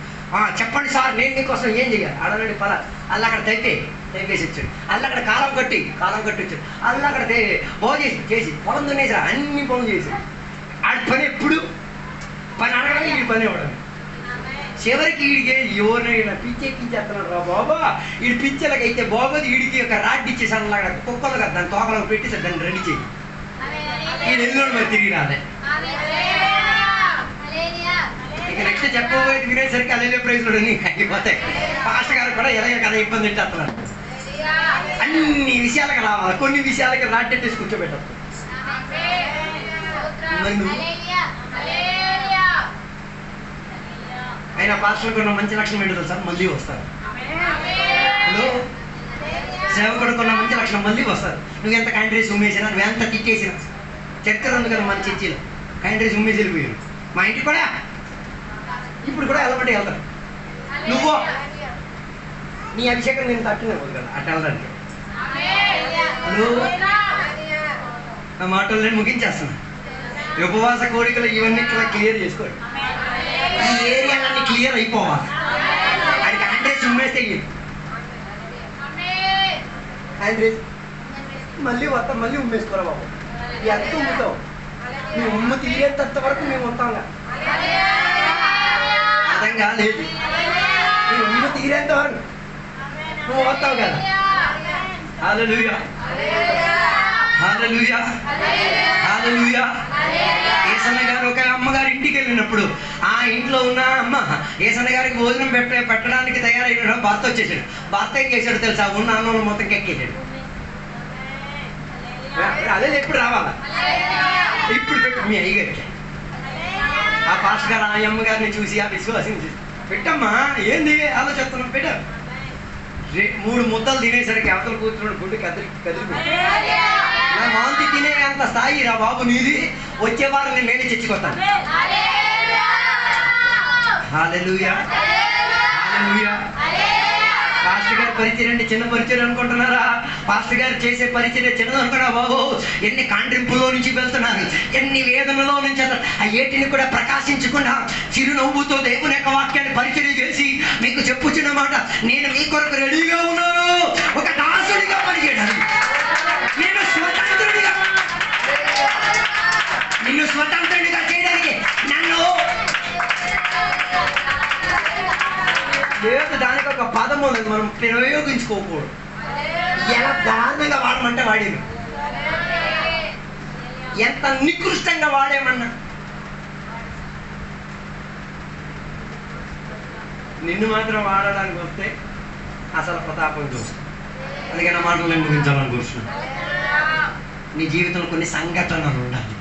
చెప్పండి సార్, నేను మీకోసం ఏం చెయ్యాలి? అడగండి పలా. అల్ల అక్కడ తెప్పేసి వచ్చాడు. అల్ల అక్కడ కాలం కట్టి వచ్చాడు. అల్ల అక్కడ బాగు చేసి పొలం దున్నేసి అన్ని పనులు చేశాడు. ఆడి పని ఎప్పుడు పని అడగడం, వీడి పని ఇవ్వడం. చివరికి వీడికి ఎవరైనా పిచ్చెక్కించేస్తున్నాడు. రా బాబా, వీడి పిచ్చెలకైతే బాగోదు. వీడికి ఒక రాడ్ ఇచ్చేసి అలా కుక్కలు కదా దాని తోకలకు పెట్టేసాడు. దాన్ని రెడీ చేయి. వీడు ఎల్లుడు మరి తిరిగి రాలే. ఇక నెక్స్ట్ చెప్పబోయేది వినేసరికి అదే ప్రైజ్లో అయిపోతాయి. పాస్టర్ గారు కూడా ఎలాగ కదా ఇబ్బంది పెట్టేస్తున్నారు. అన్ని విషయాలకు రావాలి, కొన్ని విషయాలకి రాట్టేసి కూర్చోబెట్టదు. అయినా పాస్టర్లకు ఉన్న మంచి లక్షణం ఏంటో తెలుసా? మళ్ళీ వస్తారు. హలో, సేవకుడుకున్న మంచి లక్షణం మళ్ళీ వస్తారు. నువ్వు ఎంత కాంట్రీస్ ఉమ్మేసినా, నువ్వు ఎంత తిట్టేసినా. చక్కెర ఉంది కదా మన చర్చిలో, కాంట్రీస్ ఉమ్మేసి వెళ్ళిపోయారు. మా ఇంటికి కూడా ఇప్పుడు కూడా వెళ్ళబట్టి వెళ్తారు. నువ్వు నీ అభిషేకం నేను తట్టుకునేది కదా అట్లా వెళ్ళడానికి. హలో, నా మాటలు నేను ముగించేస్తున్నా. ఉపవాస కోరికలు ఇవన్నీ కూడా క్లియర్ చేసుకోండి. ఈ ఏరియాలన్నీ క్లియర్ అయిపోవాలి. అది కాంట్రీస్ ఉమ్మేస్తే కాంట్రీస్ మళ్ళీ వస్తాం, మళ్ళీ ఉమ్మేసుకోరా బాబు. ఎంత ఉమ్ముతావు? నువ్వు ఉమ్ము తీరేంత వరకు మేము ఉంటాం. అర్థం కాలేదు. నువ్వు ఉమ్ము తీరేంత వరకు నువ్వు వస్తావు కదా. హల్లెలూయా, హల్లెలూయా, హల్లెలూయా. ఏసన్న గారు ఒక అమ్మగారి ఇంటికి వెళ్ళినప్పుడు ఆ ఇంట్లో ఉన్న అమ్మ ఏసన్న గారికి భోజనం పెట్టడానికి తయారైన భర్త వచ్చేసాడు. భర్త ఏం చేశాడు తెలుసా? ఉన్న అన్నంలో మొత్తం కెక్కేసాడు. అదే ఎప్పుడు రావాలా? ఇప్పుడు పెట్టు మీ అయ్యగారికి. ఆ పాస్టర్ గారు ఆ అమ్మగారిని చూసి, ఆ విశ్వాసం చూసి, పెట్టమ్మా ఏంది ఆలోచిస్తున్నాం, పెట్ట. 3 ముద్దలు తినేసరికి అవతల కూర్చున్నాడు. గుడ్డు కదిలిపోయి నా మాంతి తినే అంత స్థాయి రా బాబు నీది. వచ్చే వారం నేను నేనే చచ్చిపోతాను. హల్లెలూయా, హల్లెలూయా. పాస్టర్ గారి పరిచయం అంటే చిన్న పరిచయం అనుకుంటున్నారా? పాస్టర్ గారు చేసే పరిచయం చిన్నది అనుకున్నా బాబు. ఎన్ని కాండ్రింపులో నుంచి వెళ్తున్నారు, ఎన్ని వేదనలో నుంచి ఆ ఏటిని కూడా ప్రకాశించకుండా చిరునవ్వుతో దేవుని యొక్క వాక్యాన్ని పరిచయం చేసి మీకు చెప్పుచున్న మాట, నేను మీ కొరకు రెడీగా ఉన్నాను. ఒక దాసుడిగా పనిచేయడానికి, నిన్ను స్వతంత్రుడిగా చేయడానికి నన్ను దానికి ఒక పదం ఉంది, మనం ప్రయోగించుకోకూడదు. ఎలా దారుణంగా వాడమంటే వాడేను, ఎంత నికృష్టంగా వాడేమన్నా. నిన్ను మాత్రం వాడడానికి వస్తే అసలు ప్రతాపం చూస్తాం. అందుకని ఆ మాటలు నేను ముగించాలనుకుంటున్నాను. నీ జీవితంలో కొన్ని సంఘటనలు ఉండాలి.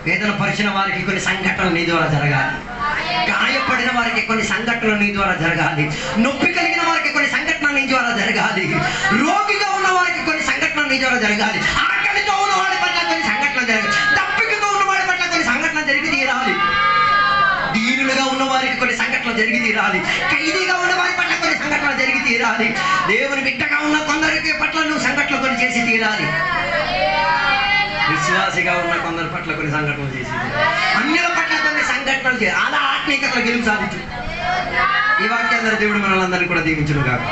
వేదన పరిచిన వారికి కొన్ని సంఘటనలు నీ ద్వారా జరగాలి. గాయపడిన వారికి కొన్ని సంఘటనలు నీ ద్వారా జరగాలి. నొప్పి కలిగిన వారికి కొన్ని సంఘటనలు నీ ద్వారా జరగాలి. రోగిగా ఉన్న వారికి కొన్ని సంఘటనలు నీ ద్వారా జరగాలి. ఆకలితో ఉన్న వాడి పట్ల కొన్ని సంఘటనలు జరగాలి. తప్పికతో ఉన్న వాడి పట్ల కొన్ని సంఘటనలు జరిగి తీరాలి. దీనులుగా ఉన్న వారికి కొన్ని సంఘటనలు జరిగి తీరాలి. ఖైదీగా ఉన్న వారి పట్ల కొన్ని సంఘటనలు జరిగి తీరాలి. దేవుని బిడ్డగా ఉన్న కొందరికి పట్ల నువ్వు సంఘటనలు కొన్ని చేసి తీరాలి. విశ్వాసిగా ఉన్న కొందరి పట్ల కొన్ని సంఘటనలు చేసి, అన్యుల పట్ల కొన్ని సంఘటనలు చేయాలి. అలా ఆత్మీయతలో గెలుపు సాధించు. ఈ వాక్యాలను దేవుడు మనల్ని అందరినీ కూడా దీవించును గాక.